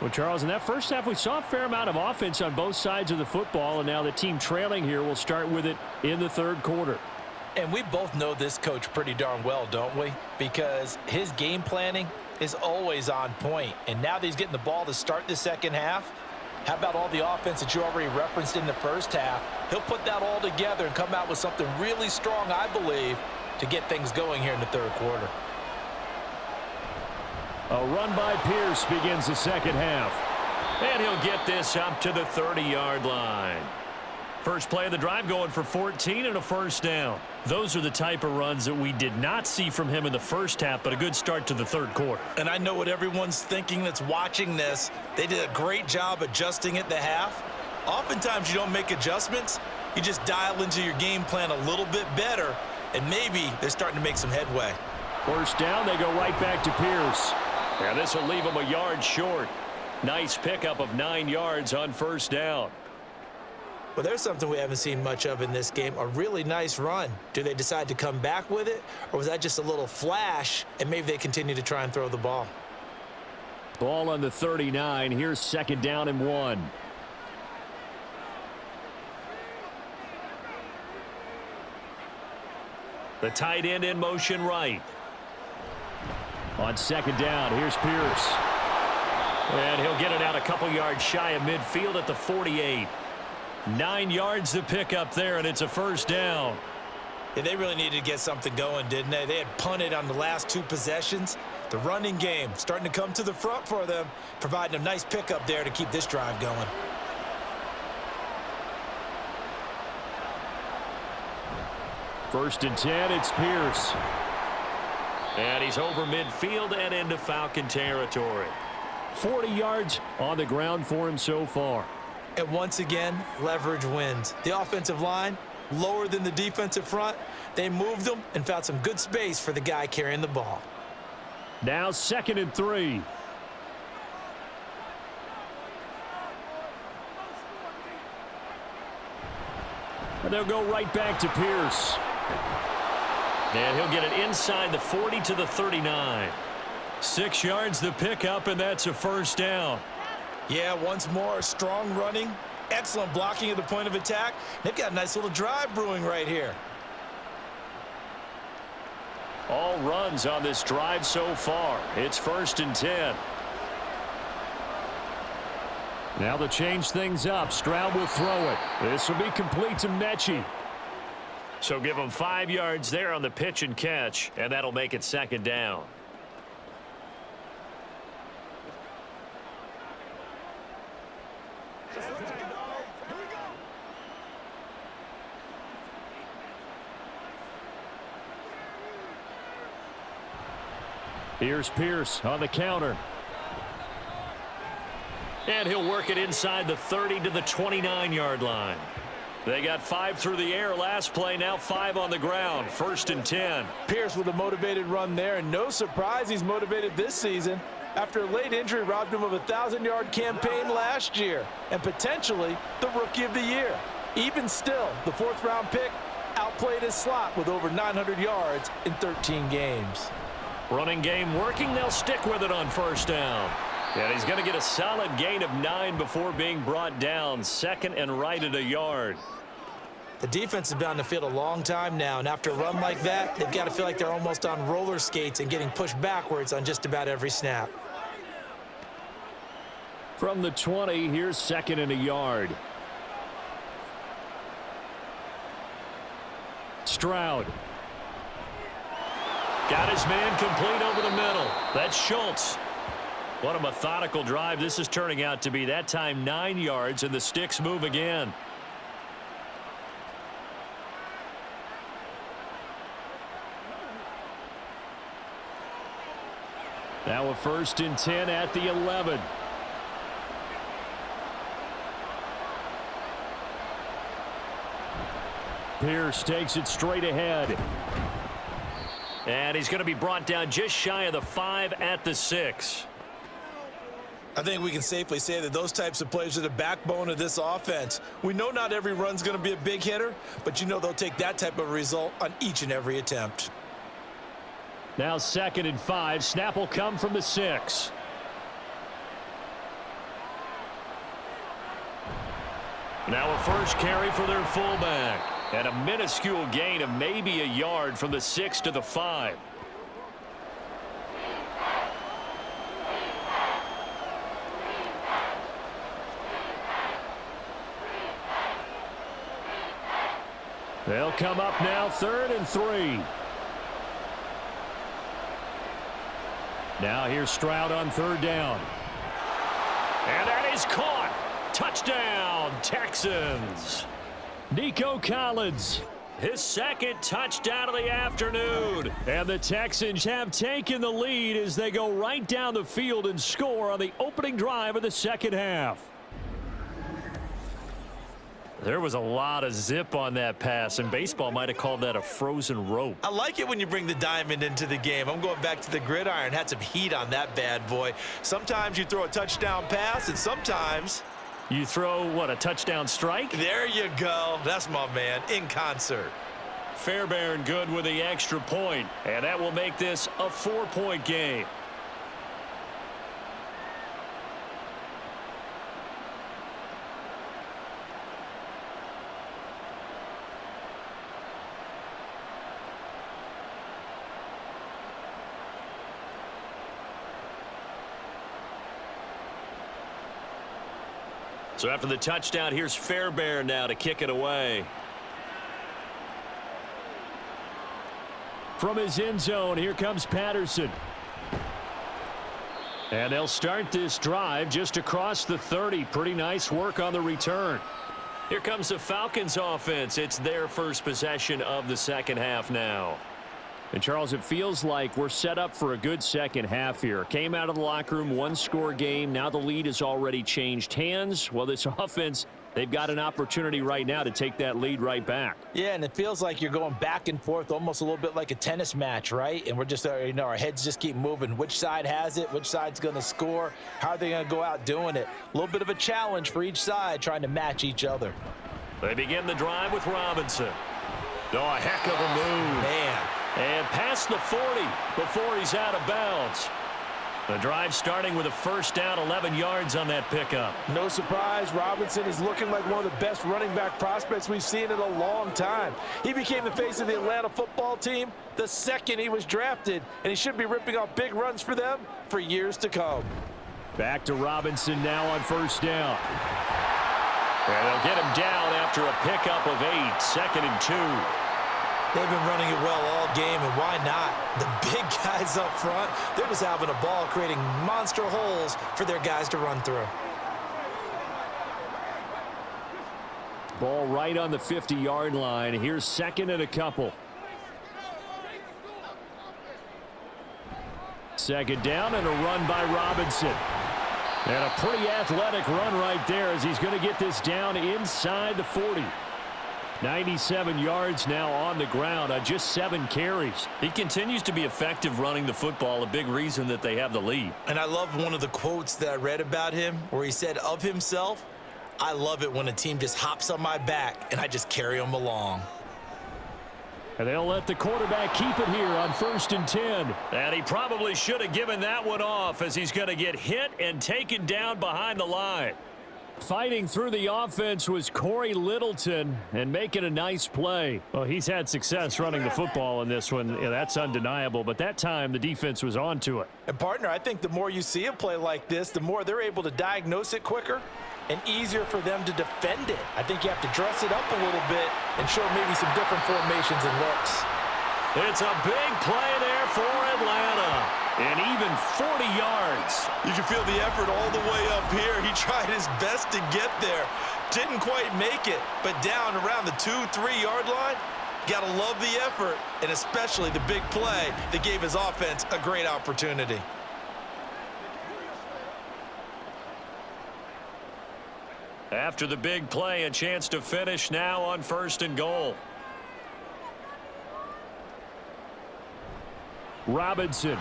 Well, Charles, in that first half, we saw a fair amount of offense on both sides of the football. And now the team trailing here will start with it in the third quarter. And we both know this coach pretty darn well, don't we? Because his game planning is always on point. And now that he's getting the ball to start the second half, how about all the offense that you already referenced in the first half? He'll put that all together and come out with something really strong, I believe, to get things going here in the third quarter. A run by Pierce begins the second half. And he'll get this up to the 30-yard line. First play of the drive going for 14 and a first down. Those are the type of runs that we did not see from him in the first half, but a good start to the third quarter. And I know what everyone's thinking that's watching this. They did a great job adjusting at the half. Oftentimes you don't make adjustments. You just dial into your game plan a little bit better, and maybe they're starting to make some headway. First down, they go right back to Pierce. Yeah, this will leave him a yard short. Nice pickup of 9 yards on first down. Well, there's something we haven't seen much of in this game, a really nice run. Do they decide to come back with it, or was that just a little flash, and maybe they continue to try and throw the ball? Ball on the 39. Here's second down and 1. The tight end in motion right. On second down, here's Pierce. And he'll get it out a couple yards shy of midfield at the 48. 9 yards to pick up there, and it's a first down. Yeah, they really needed to get something going, didn't they? They had punted on the last 2 possessions. The running game starting to come to the front for them, providing a nice pickup there to keep this drive going. First and 10, it's Pierce. And he's over midfield and into Falcon territory. 40 yards on the ground for him so far. And once again, leverage wins. The offensive line, lower than the defensive front. They moved them and found some good space for the guy carrying the ball. Now second and 3. And they'll go right back to Pierce. And he'll get it inside the 40 to the 39. 6 yards the pickup, and that's a first down. Yeah, once more, strong running, excellent blocking at the point of attack. They've got a nice little drive brewing right here. All runs on this drive so far. It's first and 10. Now to change things up, Stroud will throw it. This will be complete to Mechie. So give him 5 yards there on the pitch and catch, and that'll make it second down. Here's Pierce on the counter. And he'll work it inside the 30 to the 29-yard line. They got 5 through the air last play, now 5 on the ground. 1st and 10. Pierce with a motivated run there, and no surprise he's motivated this season after a late injury robbed him of a 1,000-yard campaign last year and potentially the Rookie of the Year. Even still, the 4th-round pick outplayed his slot with over 900 yards in 13 games. Running game working. They'll stick with it on 1st down. And he's going to get a solid gain of 9 before being brought down. 2nd and right at a yard. The defense has been on the field a long time now, and after a run like that, they've got to feel like they're almost on roller skates and getting pushed backwards on just about every snap. From the 20, here's 2nd and a yard. Stroud. Got his man complete over the middle. That's Schultz. What a methodical drive this is turning out to be. That time 9 yards, and the sticks move again. Now a 1st and 10 at the 11. Pierce takes it straight ahead. And he's going to be brought down just shy of the 5 at the 6. I think we can safely say that those types of plays are the backbone of this offense. We know not every run's going to be a big hitter, but you know they'll take that type of result on each and every attempt. Now 2nd and 5. Snap will come from the 6. Now a first carry for their fullback. And a minuscule gain of maybe a yard from the 6 to the 5. They'll come up now 3rd and 3. Now here's Stroud on 3rd down. And that is caught. Touchdown, Texans. Nico Collins, his 2nd touchdown of the afternoon. And the Texans have taken the lead as they go right down the field and score on the opening drive of the 2nd half. There was a lot of zip on that pass, and baseball might have called that a frozen rope. I like it when you bring the diamond into the game. I'm going back to the gridiron. Had some heat on that bad boy. Sometimes you throw a touchdown pass, and sometimes you throw, what, a touchdown strike? There you go. That's my man, in concert. Fairbairn good with the extra point, and that will make this a 4-point game. So after the touchdown, here's Fairbairn now to kick it away. From his end zone, here comes Patterson. And they'll start this drive just across the 30. Pretty nice work on the return. Here comes the Falcons offense. It's their first possession of the 2nd half now. And, Charles, it feels like we're set up for a good 2nd half here. Came out of the locker room, 1-score game. Now the lead has already changed hands. Well, this offense, they've got an opportunity right now to take that lead right back. Yeah, and it feels like you're going back and forth, almost a little bit like a tennis match, right? And we're just, our heads just keep moving. Which side has it? Which side's going to score? How are they going to go out doing it? A little bit of a challenge for each side, trying to match each other. They begin the drive with Robinson. Oh, a heck of a move. Man. And past the 40 before he's out of bounds. The drive starting with a 1st down, 11 yards on that pickup. No surprise, Robinson is looking like one of the best running back prospects we've seen in a long time. He became the face of the Atlanta football team the second he was drafted, and he should be ripping off big runs for them for years to come. Back to Robinson now on 1st down. And they'll get him down after a pickup of 8, 2nd and 2. They've been running it well all game, and why not? The big guys up front, they're just having a ball, creating monster holes for their guys to run through. Ball right on the 50-yard line. Here's 2nd and a couple. Second down and a run by Robinson. And a pretty athletic run right there as he's going to get this down inside the 40. 97 yards now on the ground on just 7 carries. He continues to be effective running the football, a big reason that they have the lead. And I love one of the quotes that I read about him where he said of himself, "I love it when a team just hops on my back and I just carry them along." And they'll let the quarterback keep it here on 1st and 10. And he probably should have given that one off as he's going to get hit and taken down behind the line. Fighting through the offense was Corey Littleton and making a nice play. Well, he's had success running the football in this one. Yeah, that's undeniable, but that time the defense was on to it. And, partner, I think the more you see a play like this, the more they're able to diagnose it quicker and easier for them to defend it. I think you have to dress it up a little bit and show maybe some different formations and looks. It's a big play there for Atlanta. And even 40 yards. You can feel the effort all the way up here. He tried his best to get there. Didn't quite make it, but down around the 2-3 yard line, gotta love the effort, and especially the big play that gave his offense a great opportunity. After the big play, a chance to finish now on 1st and goal. Robinson.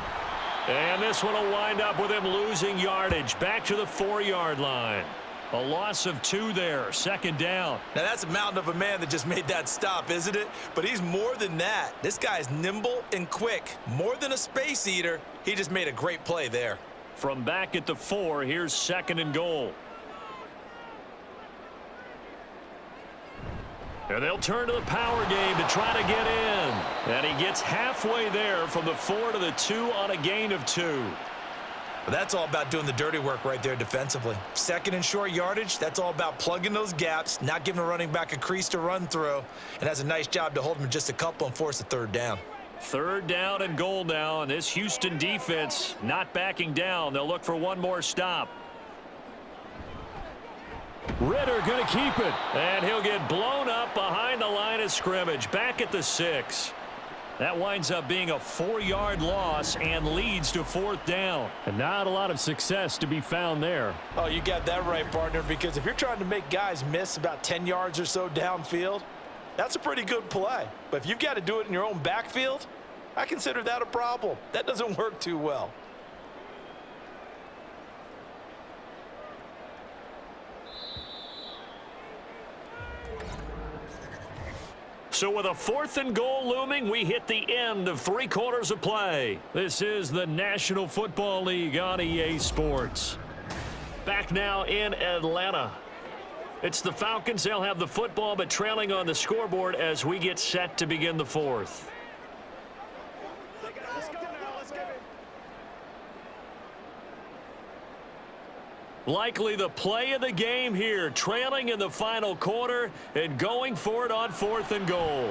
And this one will wind up with him losing yardage back to the 4-yard line. A loss of 2 there, 2nd down. Now that's a mountain of a man that just made that stop, isn't it? But he's more than that. This guy's nimble and quick. More than a space eater. He just made a great play there. From back at the 4, here's 2nd and goal. And they'll turn to the power game to try to get in. And he gets halfway there from the 4 to the 2 on a gain of 2. But that's all about doing the dirty work right there defensively. 2nd and short yardage, that's all about plugging those gaps, not giving a running back a crease to run through, and has a nice job to hold him just a couple and force a 3rd down. 3rd down and goal now, and this Houston defense not backing down. They'll look for one more stop. Ritter going to keep it. And he'll get blown up behind the line of scrimmage, back at the 6. That winds up being a 4-yard loss and leads to 4th down. And not a lot of success to be found there. Oh, you got that right, partner, because if you're trying to make guys miss about 10 yards or so downfield, that's a pretty good play. But if you've got to do it in your own backfield, I consider that a problem. That doesn't work too well. So with a 4th and goal looming, we hit the end of 3 quarters of play. This is the National Football League on EA Sports. Back now in Atlanta. It's the Falcons. They'll have the football, but trailing on the scoreboard as we get set to begin the 4th. Likely the play of the game here, trailing in the final quarter and going for it on 4th and goal.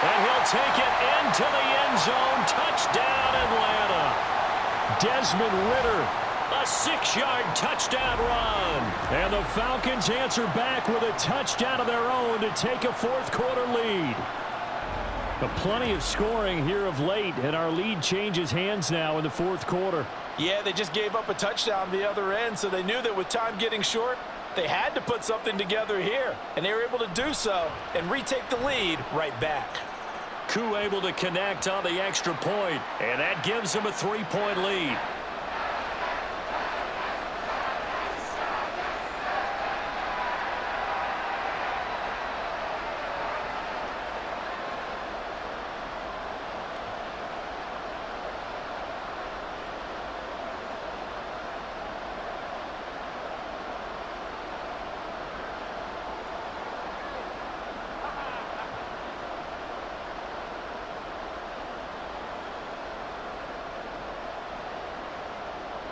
And he'll take it into the end zone. Touchdown, Atlanta. Desmond Ritter. A 6-yard touchdown run. And the Falcons answer back with a touchdown of their own to take a 4th quarter lead. But plenty of scoring here of late, and our lead changes hands now in the 4th quarter. Yeah, they just gave up a touchdown the other end, so they knew that with time getting short, they had to put something together here. And they were able to do so and retake the lead right back. Koo able to connect on the extra point, and that gives them a 3-point lead.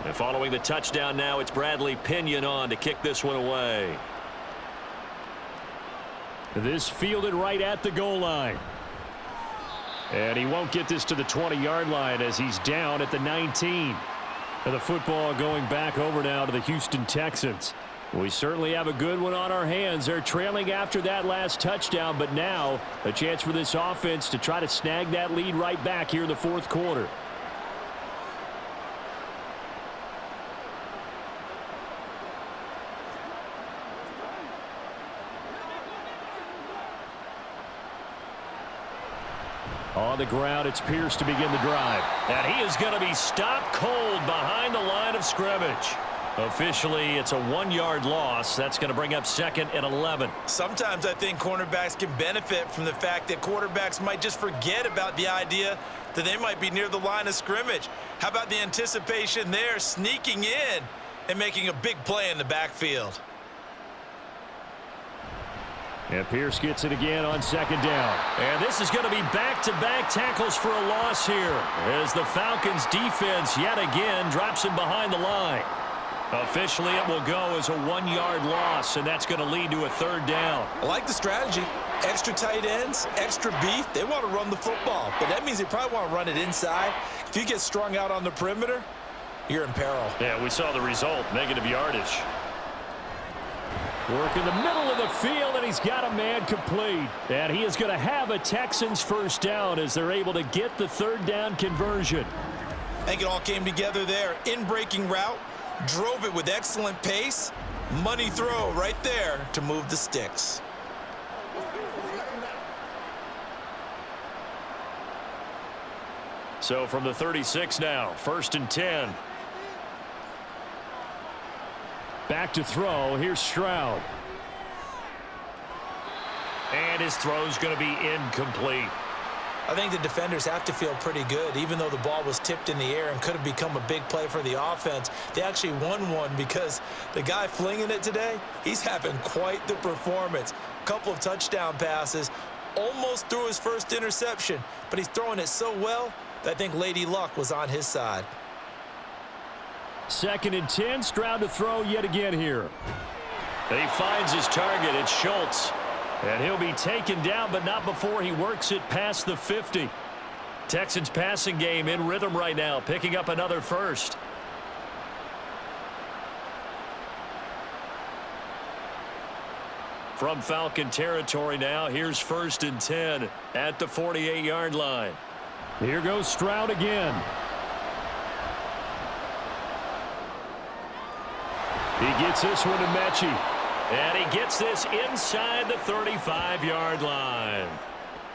And following the touchdown now, it's Bradley Pinion on to kick this one away. This fielded right at the goal line. And he won't get this to the 20-yard line as he's down at the 19. And the football going back over now to the Houston Texans. We certainly have a good one on our hands. They're trailing after that last touchdown, but now a chance for this offense to try to snag that lead right back here in the fourth quarter. On the ground, it's Pierce to begin the drive. And he is going to be stopped cold behind the line of scrimmage. Officially, it's a 1-yard loss. That's going to bring up 2nd and 11. Sometimes I think cornerbacks can benefit from the fact that quarterbacks might just forget about the idea that they might be near the line of scrimmage. How about the anticipation there, sneaking in and making a big play in the backfield? And Pierce gets it again on 2nd down. And this is going to be back-to-back tackles for a loss here as the Falcons defense yet again drops him behind the line. Officially, it will go as a 1-yard loss, and that's going to lead to a 3rd down. I like the strategy. Extra tight ends, extra beef. They want to run the football, but that means they probably want to run it inside. If you get strung out on the perimeter, you're in peril. Yeah, we saw the result, negative yardage. Work in the middle of the field, and he's got a man complete. And he is going to have a Texans 1st down as they're able to get the 3rd down conversion. I think it all came together there. In-breaking route, drove it with excellent pace. Money throw right there to move the sticks. So from the 36 now, 1st and 10. Back to throw. Here's Stroud. And his throw's going to be incomplete. I think the defenders have to feel pretty good. Even though the ball was tipped in the air and could have become a big play for the offense, they actually won one because the guy flinging it today, he's having quite the performance. Couple of touchdown passes, almost threw his first interception, but he's throwing it so well that I think Lady Luck was on his side. 2nd and 10. Stroud to throw yet again here. He finds his target. It's Schultz. And he'll be taken down, but not before he works it past the 50. Texans passing game in rhythm right now, picking up another 1st. From Falcon territory now, here's 1st and 10 at the 48-yard line. Here goes Stroud again. He gets this one to Mechie. And he gets this inside the 35-yard line.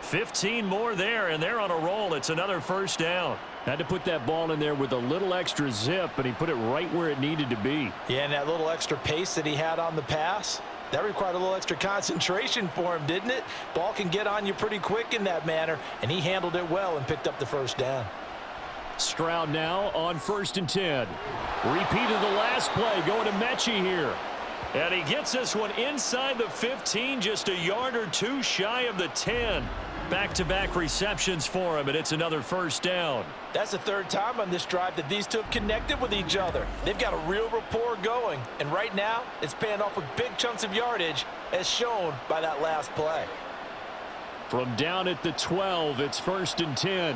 15 more there, and they're on a roll. It's another 1st down. Had to put that ball in there with a little extra zip, but he put it right where it needed to be. Yeah, and that little extra pace that he had on the pass, that required a little extra concentration for him, didn't it? Ball can get on you pretty quick in that manner, and he handled it well and picked up the 1st down. Stroud now on 1st and 10. Repeat of the last play, going to Mechie here. And he gets this one inside the 15, just a yard or two shy of the 10. Back-to-back receptions for him, and it's another 1st down. That's the 3rd time on this drive that these two have connected with each other. They've got a real rapport going, and right now it's paying off with big chunks of yardage, as shown by that last play. From down at the 12, it's 1st and 10.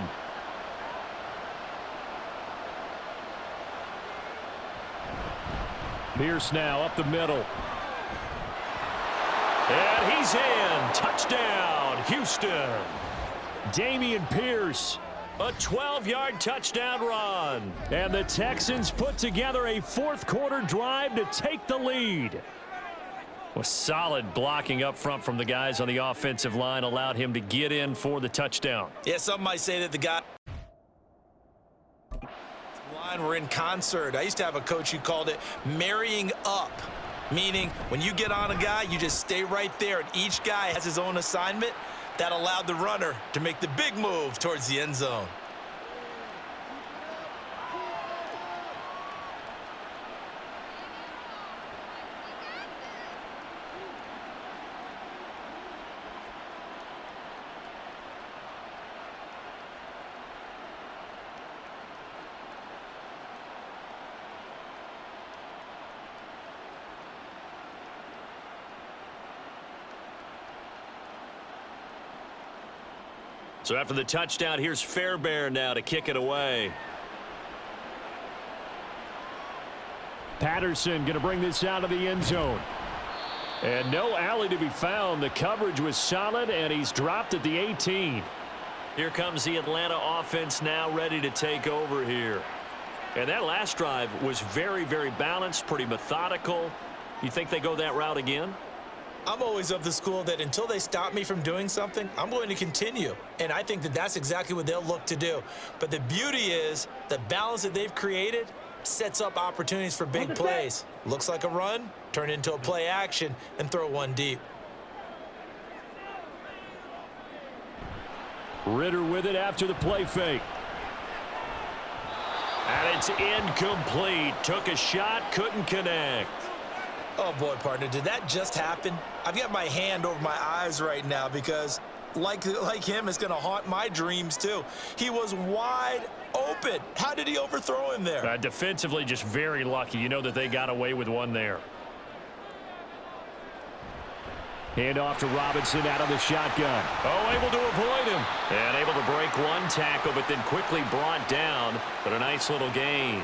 Pierce now up the middle. And he's in. Touchdown, Houston. Dameon Pierce. A 12-yard touchdown run. And the Texans put together a 4th quarter drive to take the lead. Well, solid blocking up front from the guys on the offensive line allowed him to get in for the touchdown. Yeah, some might say that the guy were in concert. I used to have a coach who called it marrying up, meaning when you get on a guy, you just stay right there, and each guy has his own assignment. That allowed the runner to make the big move towards the end zone. So after the touchdown, here's Fairbairn now to kick it away. Patterson going to bring this out of the end zone. And no alley to be found. The coverage was solid, and he's dropped at the 18. Here comes the Atlanta offense now ready to take over here. And that last drive was very, very balanced, pretty methodical. You think they go that route again? I'm always of the school that until they stop me from doing something, I'm going to continue. And I think that that's exactly what they'll look to do. But the beauty is the balance that they've created sets up opportunities for big plays. Looks like a run, turn into a play action, and throw one deep. Ritter with it after the play fake. And it's incomplete. Took a shot, couldn't connect. Oh, boy, partner, did that just happen? I've got my hand over my eyes right now because, like him, it's going to haunt my dreams, too. He was wide open. How did he overthrow him there? Defensively, just very lucky. You know that they got away with one there. Hand off to Robinson out of the shotgun. Oh, able to avoid him. And able to break one tackle, but then quickly brought down. But a nice little gain.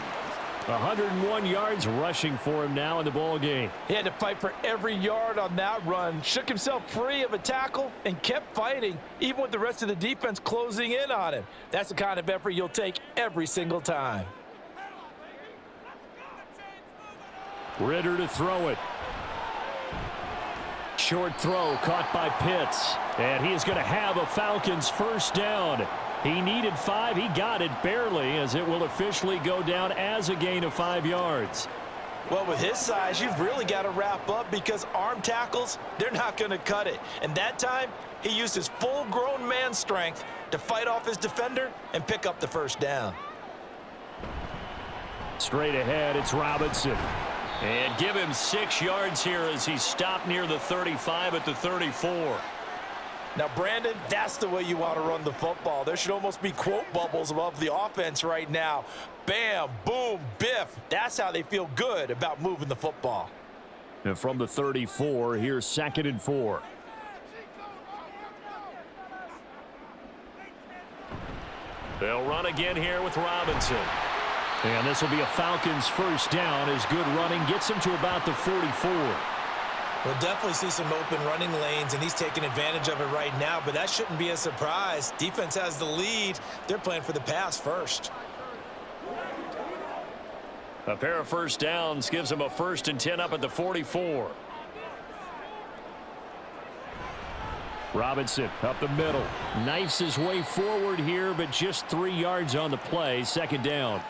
101 yards rushing for him now in the ball game. He had to fight for every yard on that run. Shook himself free of a tackle and kept fighting, even with the rest of the defense closing in on him. That's the kind of effort you'll take every single time. Ritter to throw it. Short throw caught by Pitts. And he is going to have a Falcons first down. He needed 5. He got it barely, as it will officially go down as a gain of 5 yards. Well, with his size, you've really got to wrap up because arm tackles, they're not going to cut it. And that time, he used his full-grown man strength to fight off his defender and pick up the first down. Straight ahead, it's Robinson. And give him 6 yards here as he stopped near the 35 at the 34. Now, Brandon, that's the way you want to run the football. There should almost be quote bubbles above the offense right now. Bam, boom, biff. That's how they feel good about moving the football. And from the 34, here's 2nd and 4. They'll run again here with Robinson. And this will be a Falcons first down as good running gets him to about the 44. We'll definitely see some open running lanes, and he's taking advantage of it right now, but that shouldn't be a surprise. Defense has the lead. They're playing for the pass first. A pair of first downs gives him a 1st and 10 up at the 44. Robinson up the middle. Knifes his way forward here, but just 3 yards on the play. 2nd down.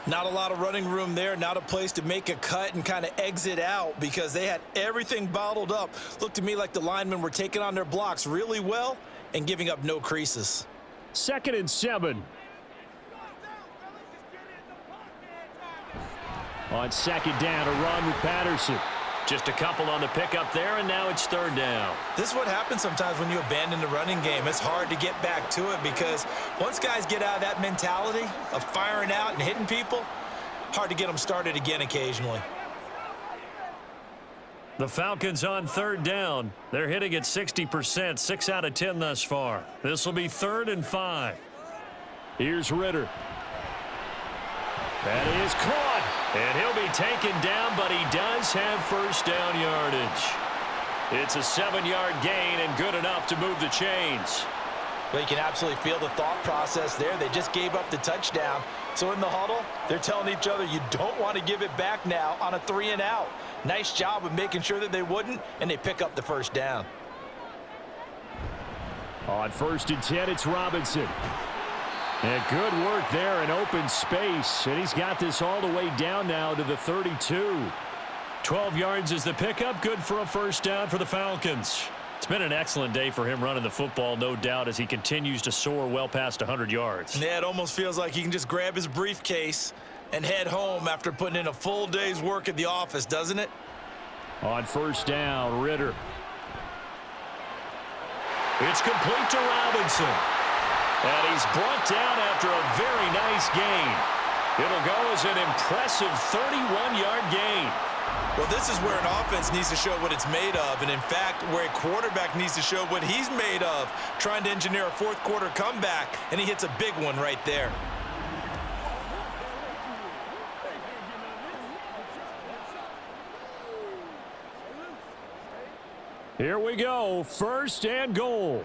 Not a lot of running room there, not a place to make a cut and kind of exit out because they had everything bottled up. Looked to me like the linemen were taking on their blocks really well and giving up no creases. 2nd and 7. On 2nd down, a run with Patterson. Just a couple on the pickup there, and now it's 3rd down. This is what happens sometimes when you abandon the running game. It's hard to get back to it because once guys get out of that mentality of firing out and hitting people, hard to get them started again occasionally. The Falcons on 3rd down. They're hitting at 60%, 6 out of 10 thus far. This will be 3rd and 5. Here's Ritter. That is caught, and he'll be taken down, but he does have first down yardage. It's a 7-yard gain and good enough to move the chains. Well, you can absolutely feel the thought process there. They just gave up the touchdown. So in the huddle, they're telling each other, you don't want to give it back now on a 3 and out. Nice job of making sure that they wouldn't, and they pick up the first down. On 1st and 10, it's Robinson. And good work there in open space. And he's got this all the way down now to the 32. 12 yards is the pickup. Good for a first down for the Falcons. It's been an excellent day for him running the football, no doubt, as he continues to soar well past 100 yards. Yeah, it almost feels like he can just grab his briefcase and head home after putting in a full day's work at the office, doesn't it? On 1st down, Ritter. It's complete to Robinson. And he's brought down after a very nice gain. It'll go as an impressive 31-yard gain. Well, this is where an offense needs to show what it's made of, and in fact, where a quarterback needs to show what he's made of, trying to engineer a 4th quarter comeback, and he hits a big one right there. Here we go, 1st and goal.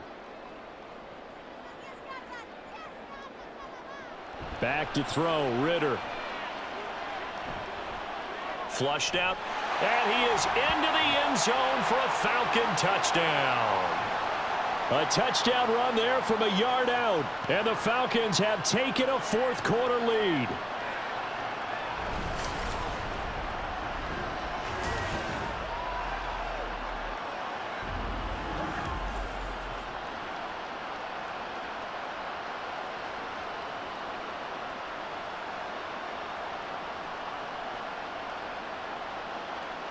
Back to throw, Ritter. Flushed out, and he is into the end zone for a Falcon touchdown. A touchdown run there from a yard out, and the Falcons have taken a 4th quarter lead.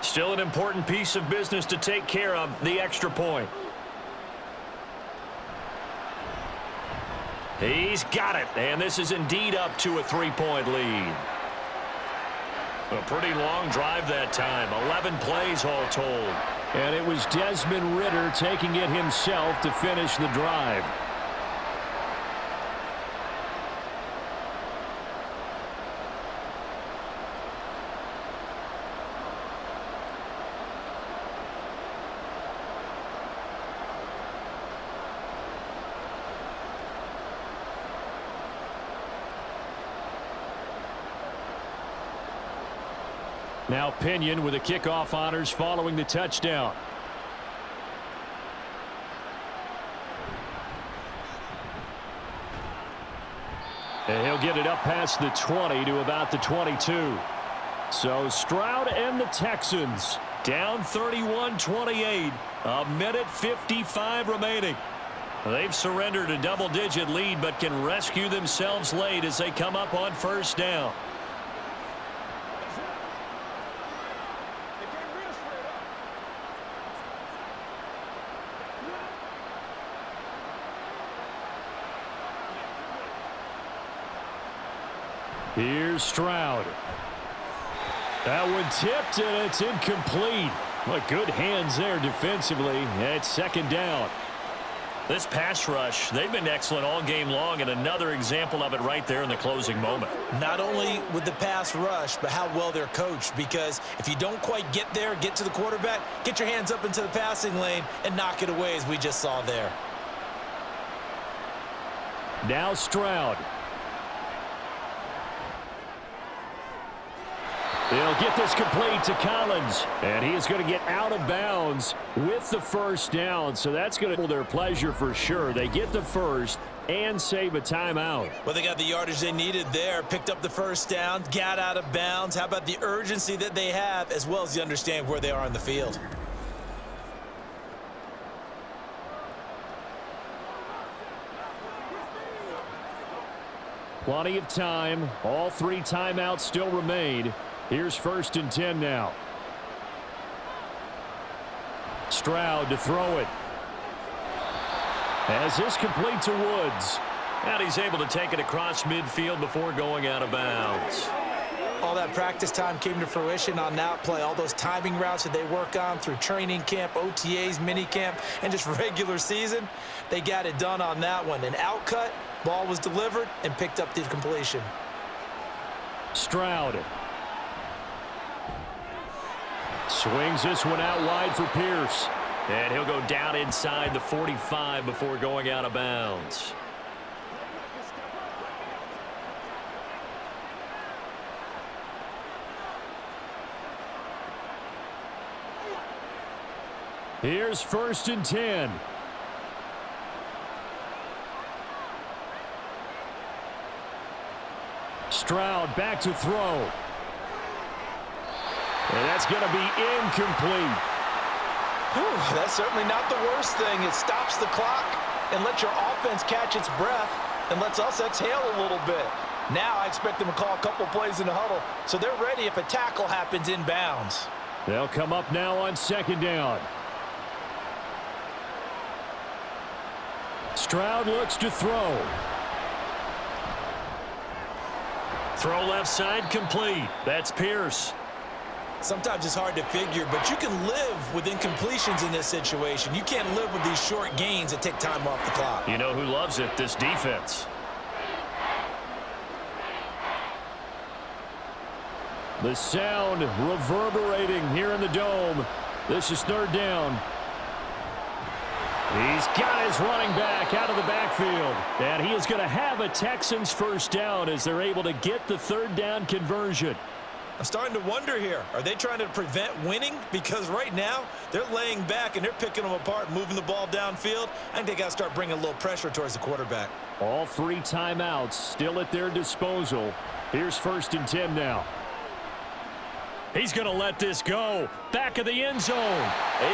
Still an important piece of business to take care of, the extra point. He's got it, and this is indeed up to a 3-point lead. A pretty long drive that time, 11 plays all told. And it was Desmond Ritter taking it himself to finish the drive. Now Pinion with the kickoff honors following the touchdown. And he'll get it up past the 20 to about the 22. So Stroud and the Texans down 31-28. A minute 55 remaining. They've surrendered a double-digit lead but can rescue themselves late as they come up on 1st down. Here's Stroud. That one tipped, and it's incomplete. But good hands there defensively at 2nd down. This pass rush, they've been excellent all game long, and another example of it right there in the closing moment. Not only with the pass rush, but how well they're coached, because if you don't quite get there, get to the quarterback, get your hands up into the passing lane and knock it away, as we just saw there. Now Stroud. They'll get this complete to Collins, and he's going to get out of bounds with the 1st down, so that's going to be their pleasure for sure. They get the 1st and save a timeout. Well, they got the yardage they needed there, picked up the 1st down, got out of bounds. How about the urgency that they have, as well as the understanding where they are on the field? Plenty of time. All 3 timeouts still remain. Here's 1st and 10 now. Stroud to throw it. As this complete to Woods. And he's able to take it across midfield before going out of bounds. All that practice time came to fruition on that play. All those timing routes that they work on through training camp, OTAs, minicamp, and just regular season, they got it done on that one. An outcut, ball was delivered, and picked up the completion. Stroud. Swings this one out wide for Pierce. And he'll go down inside the 45 before going out of bounds. Here's 1st and 10. Stroud back to throw. And that's going to be incomplete. Whew, that's certainly not the worst thing. It stops the clock and lets your offense catch its breath and lets us exhale a little bit. Now I expect them to call a couple plays in the huddle, so they're ready if a tackle happens inbounds. They'll come up now on 2nd down. Stroud looks to throw. Throw left side complete. That's Pierce. Sometimes it's hard to figure, but you can live with incompletions in this situation. You can't live with these short gains that take time off the clock. You know who loves it? This defense. The sound reverberating here in the dome. This is 3rd down. He's got his running back out of the backfield. And he is going to have a Texans first down as they're able to get the third down conversion. I'm starting to wonder here. Are they trying to prevent winning? Because right now, they're laying back and they're picking them apart, moving the ball downfield. I think they got to start bringing a little pressure towards the quarterback. All 3 timeouts still at their disposal. Here's 1st and 10 now. He's going to let this go. Back of the end zone.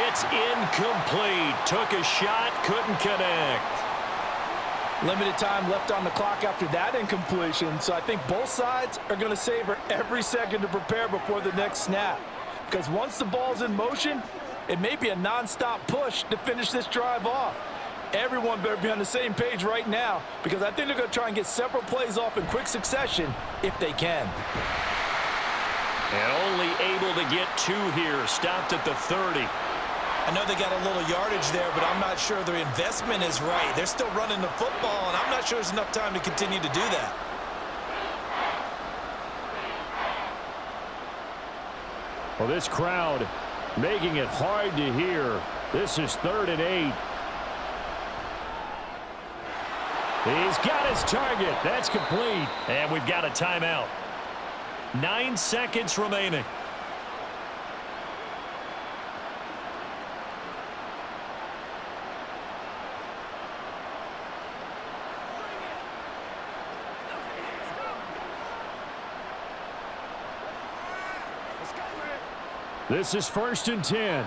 It's incomplete. Took a shot, couldn't connect. Limited time left on the clock after that incompletion, so I think both sides are going to savor every second to prepare before the next snap. Because once the ball's in motion, it may be a nonstop push to finish this drive off. Everyone better be on the same page right now, because I think they're going to try and get several plays off in quick succession if they can. And only able to get 2 here. Stopped at the 30. I know they got a little yardage there, but I'm not sure their investment is right. They're still running the football, and I'm not sure there's enough time to continue to do that. Well, this crowd making it hard to hear. This is 3rd and 8. He's got his target. That's complete. And we've got a timeout. 9 seconds remaining. This is 1st and 10.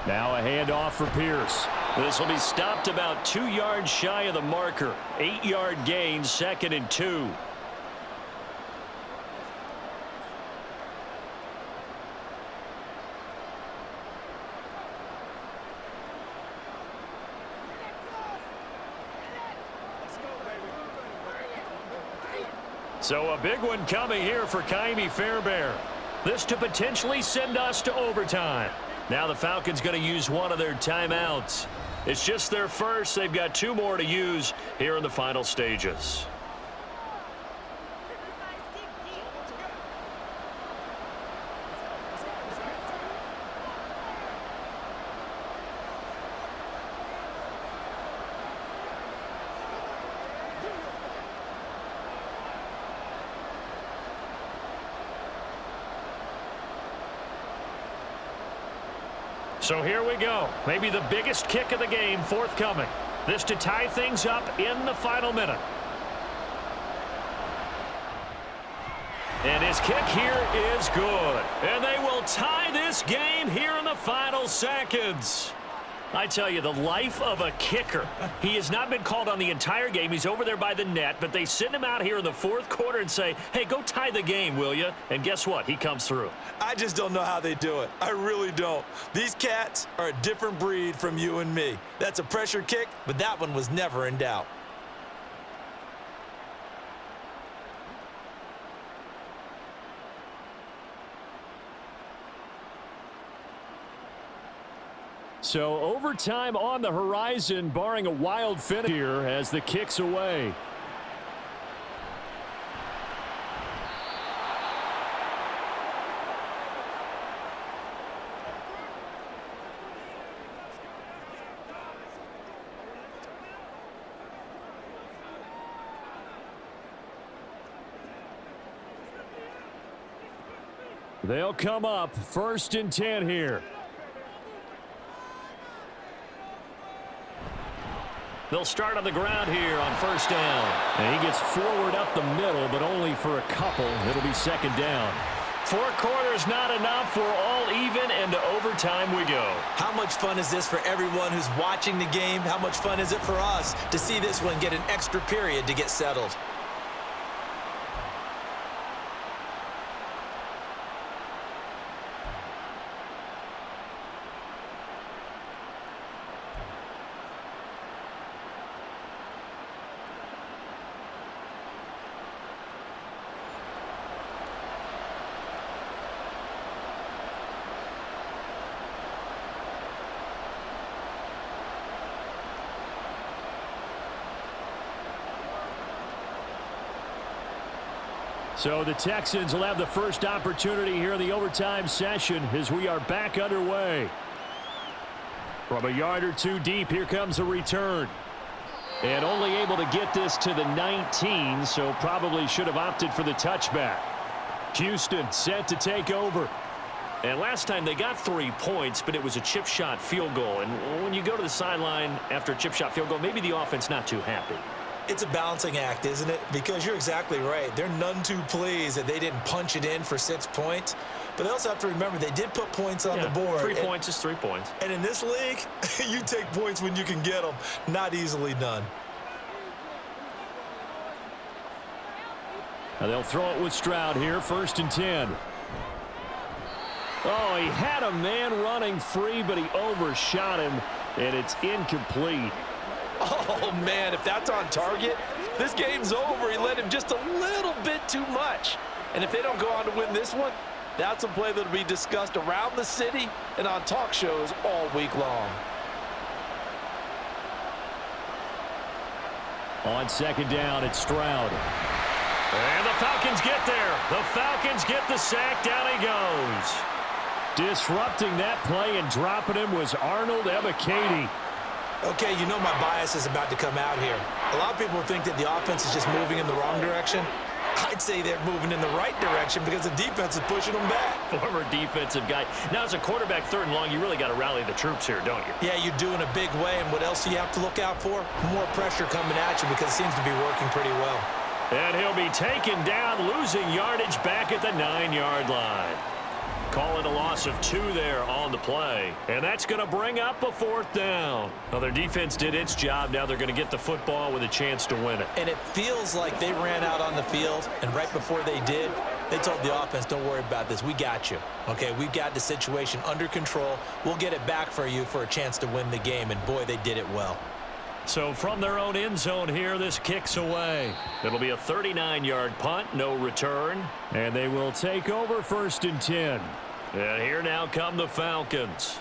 Now a handoff for Pierce. This will be stopped about 2 yards shy of the marker. 8-yard gain, 2nd and 2. So a big one coming here for Kaimi Fairbairn. This to potentially send us to overtime. Now the Falcons going to use one of their timeouts. It's just their first. They've got 2 more to use here in the final stages. So here we go. Maybe the biggest kick of the game forthcoming. This to tie things up in the final minute. And his kick here is good. And they will tie this game here in the final seconds. I tell you, the life of a kicker. He has not been called on the entire game. He's over there by the net, but they send him out here in the 4th quarter and say, hey, go tie the game, will you? And guess what? He comes through. I just don't know how they do it. I really don't. These cats are a different breed from you and me. That's a pressure kick, but that one was never in doubt. So overtime on the horizon, barring a wild finish here as the kick's away. They'll come up 1st and 10 here. They'll start on the ground here on 1st down. And he gets forward up the middle, but only for a couple. It'll be 2nd down. 4 quarters not enough. We're all even, and to overtime we go. How much fun is this for everyone who's watching the game? How much fun is it for us to see this one get an extra period to get settled? So the Texans will have the first opportunity here in the overtime session as we are back underway. From a yard or two deep, here comes a return. And only able to get this to the 19, so probably should have opted for the touchback. Houston set to take over. And last time they got 3 points, but it was a chip shot field goal. And when you go to the sideline after a chip shot field goal, maybe the offense not too happy. It's a balancing act, isn't it? Because you're exactly right. They're none too pleased that they didn't punch it in for 6 points. But they also have to remember they did put points on the board. 3 points is 3 points. And in this league, you take points when you can get them. Not easily done. Now they'll throw it with Stroud here, 1st and 10. Oh, he had a man running free, but he overshot him, and it's incomplete. Oh, man, if that's on target, this game's over. He led him just a little bit too much. And if they don't go on to win this one, that's a play that will be discussed around the city and on talk shows all week long. On 2nd down, it's Stroud. And the Falcons get there. The Falcons get the sack. Down he goes. Disrupting that play and dropping him was Arnold Ebiketie. Okay, you know my bias is about to come out here. A lot of people think that the offense is just moving in the wrong direction. I'd say they're moving in the right direction because the defense is pushing them back. Former defensive guy. Now, as a quarterback, 3rd and long, you really got to rally the troops here, don't you? Yeah, you do in a big way. And what else do you have to look out for? More pressure coming at you because it seems to be working pretty well. And he'll be taken down, losing yardage back at the 9-yard line. Calling a loss of 2 there on the play. And that's going to bring up a 4th down. Well, their defense did its job. Now they're going to get the football with a chance to win it. And it feels like they ran out on the field, and right before they did, they told the offense, don't worry about this. We got you. Okay, we've got the situation under control. We'll get it back for you for a chance to win the game. And, boy, they did it well. So from their own end zone here, this kicks away. It'll be a 39-yard punt, no return. And they will take over 1st and 10. And here now come the Falcons.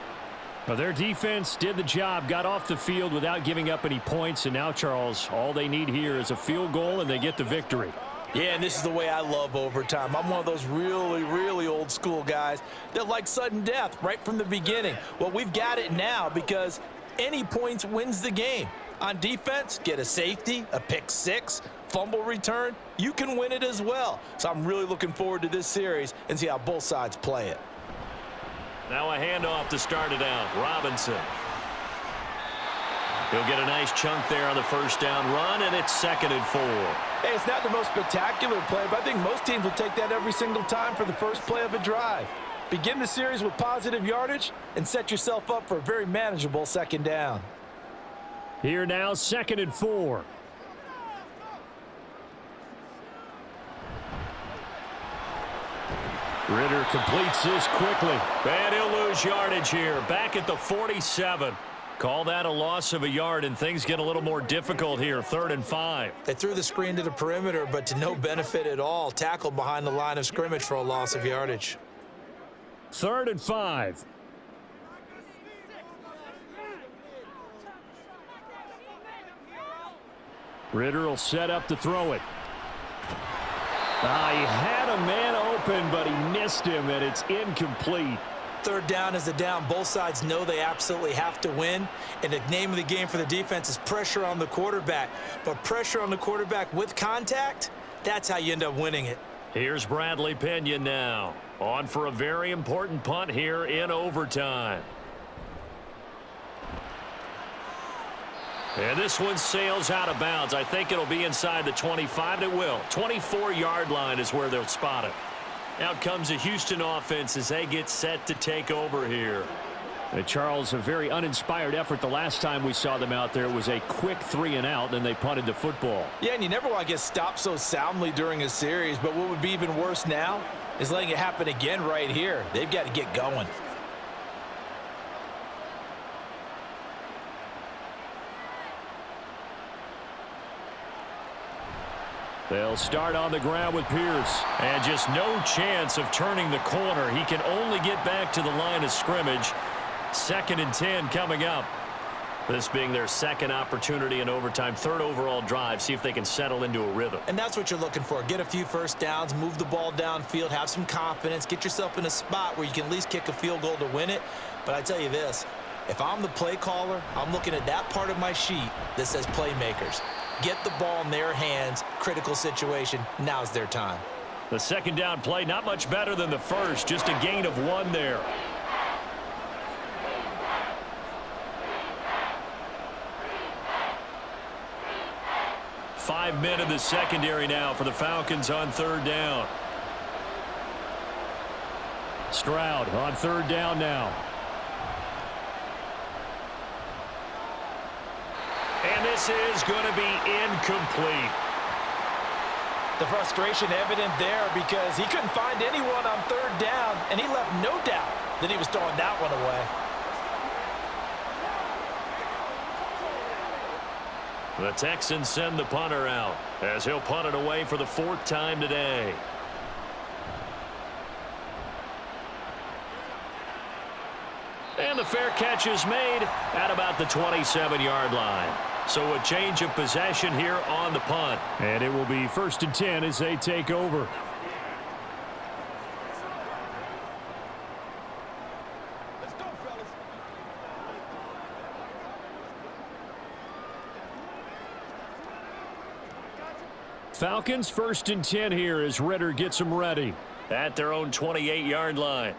Well, their defense did the job, got off the field without giving up any points. And now, Charles, all they need here is a field goal, and they get the victory. Yeah, and this is the way I love overtime. I'm one of those really, really old school guys that like sudden death right from the beginning. Well, we've got it now because any points wins the game. On defense, get a safety, a pick 6, fumble return, you can win it as well. So I'm really looking forward to this series and see how both sides play it. Now a handoff to start it out. Robinson. He'll get a nice chunk there on the 1st down run, and it's 2nd and 4. Hey, it's not the most spectacular play, but I think most teams will take that every single time for the first play of a drive. Begin the series with positive yardage and set yourself up for a very manageable 2nd down. Here now, 2nd and 4. Ritter completes this quickly. And he'll lose yardage here. Back at the 47. Call that a loss of a yard, and things get a little more difficult here. 3rd and 5. They threw the screen to the perimeter, but to no benefit at all. Tackled behind the line of scrimmage for a loss of yardage. 3rd and 5. Ritter will set up to throw it. He had a man open, but he missed him, and it's incomplete. 3rd down is the down. Both sides know they absolutely have to win. And the name of the game for the defense is pressure on the quarterback. But pressure on the quarterback with contact, that's how you end up winning it. Here's Bradley Pena now. On for a very important punt here in overtime. And this one sails out of bounds. I think it'll be inside the 25. It will. 24-yard line is where they'll spot it. Out comes the Houston offense as they get set to take over here. And Charles, a very uninspired effort the last time we saw them out there. It was a quick 3 and out, and they punted the football. Yeah, and you never want to get stopped so soundly during a series, but what would be even worse now is letting it happen again right here. They've got to get going. They'll start on the ground with Pierce. And just no chance of turning the corner. He can only get back to the line of scrimmage. 2nd and 10 coming up. This being their second opportunity in overtime, third overall drive, see if they can settle into a rhythm. And that's what you're looking for. Get a few first downs, move the ball downfield, have some confidence, get yourself in a spot where you can at least kick a field goal to win it. But I tell you this, if I'm the play caller, I'm looking at that part of my sheet that says playmakers. Get the ball in their hands, critical situation, now's their time. The second down play, not much better than the first, just a gain of 1 there. Five men in the secondary now for the Falcons on third down. Stroud on third down now. And this is going to be incomplete. The frustration evident there because he couldn't find anyone on third down, and he left no doubt that he was throwing that one away. The Texans send the punter out as he'll punt it away for the 4th time today. And the fair catch is made at about the 27-yard line. So a change of possession here on the punt. And it will be 1st and 10 as they take over. Falcons 1st and 10 here as Ritter gets them ready at their own 28-yard line.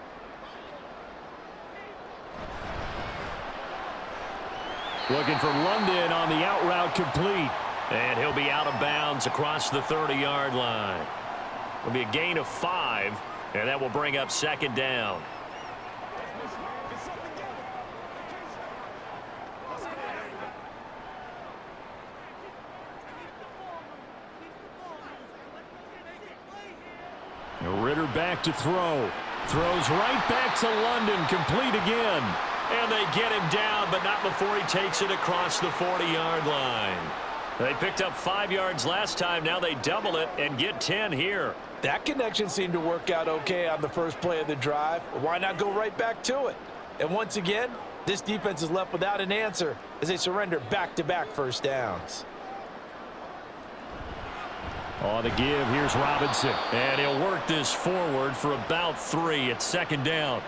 Looking for London on the out route complete. And he'll be out of bounds across the 30-yard line. It'll be a gain of 5, and that will bring up 2nd down. Ritter back to throw. Throws right back to London, complete again. And they get him down, but not before he takes it across the 40-yard line. They picked up 5 yards last time. Now they double it and get 10 here. That connection seemed to work out okay on the first play of the drive. Why not go right back to it? And once again, this defense is left without an answer as they surrender back-to-back first downs. On the give, here's Robinson. And he'll work this forward for about 3 at 2nd down.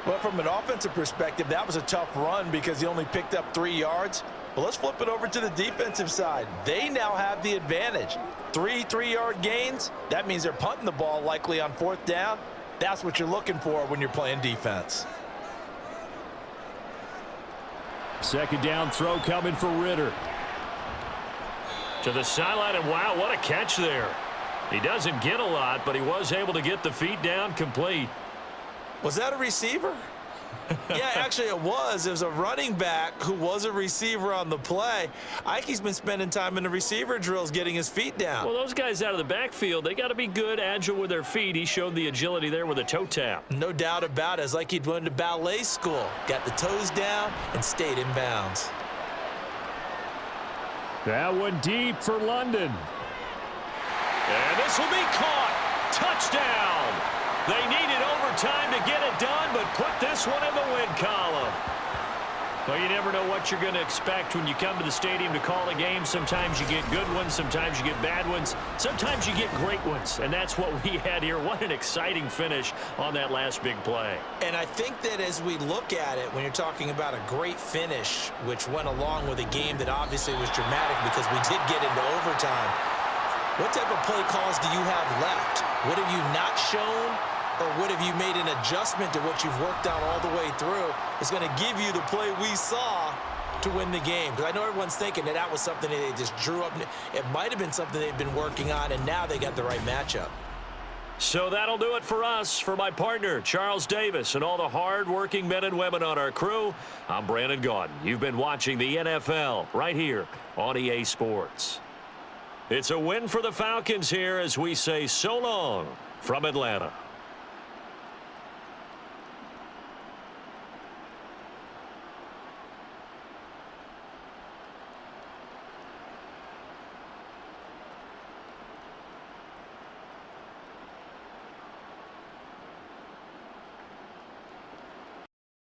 Well, from an offensive perspective, that was a tough run because he only picked up 3 yards. But let's flip it over to the defensive side. They now have the advantage. 3 3-yard gains. That means they're punting the ball likely on 4th down. That's what you're looking for when you're playing defense. 2nd down throw coming for Ritter. To the sideline, and wow, what a catch there. He doesn't get a lot, but he was able to get the feet down complete. Was that a receiver? Yeah, actually it was. It was a running back who was a receiver on the play. Ike's been spending time in the receiver drills getting his feet down. Well, those guys out of the backfield, they got to be good, agile with their feet. He showed the agility there with a toe tap. No doubt about it. It's like he'd went to ballet school. Got the toes down and stayed in bounds. That one deep for London. And this will be caught. Touchdown. They needed overtime to get it done, but put this one in the win column. Well, you never know what you're going to expect when you come to the stadium to call a game. Sometimes you get good ones. Sometimes you get bad ones. Sometimes you get great ones, and that's what we had here. What an exciting finish on that last big play. And I think that as we look at it, when you're talking about a great finish, which went along with a game that obviously was dramatic because we did get into overtime, what type of play calls do you have left? What have you not shown? Or what have you made an adjustment to what you've worked on all the way through is going to give you the play we saw to win the game? Because I know everyone's thinking that that was something that they just drew up. It might have been something they've been working on, and now they got the right matchup. So that'll do it for us. For my partner, Charles Davis, and all the hard-working men and women on our crew, I'm Brandon Gaudin. You've been watching the NFL right here on EA Sports. It's a win for the Falcons here as we say so long from Atlanta.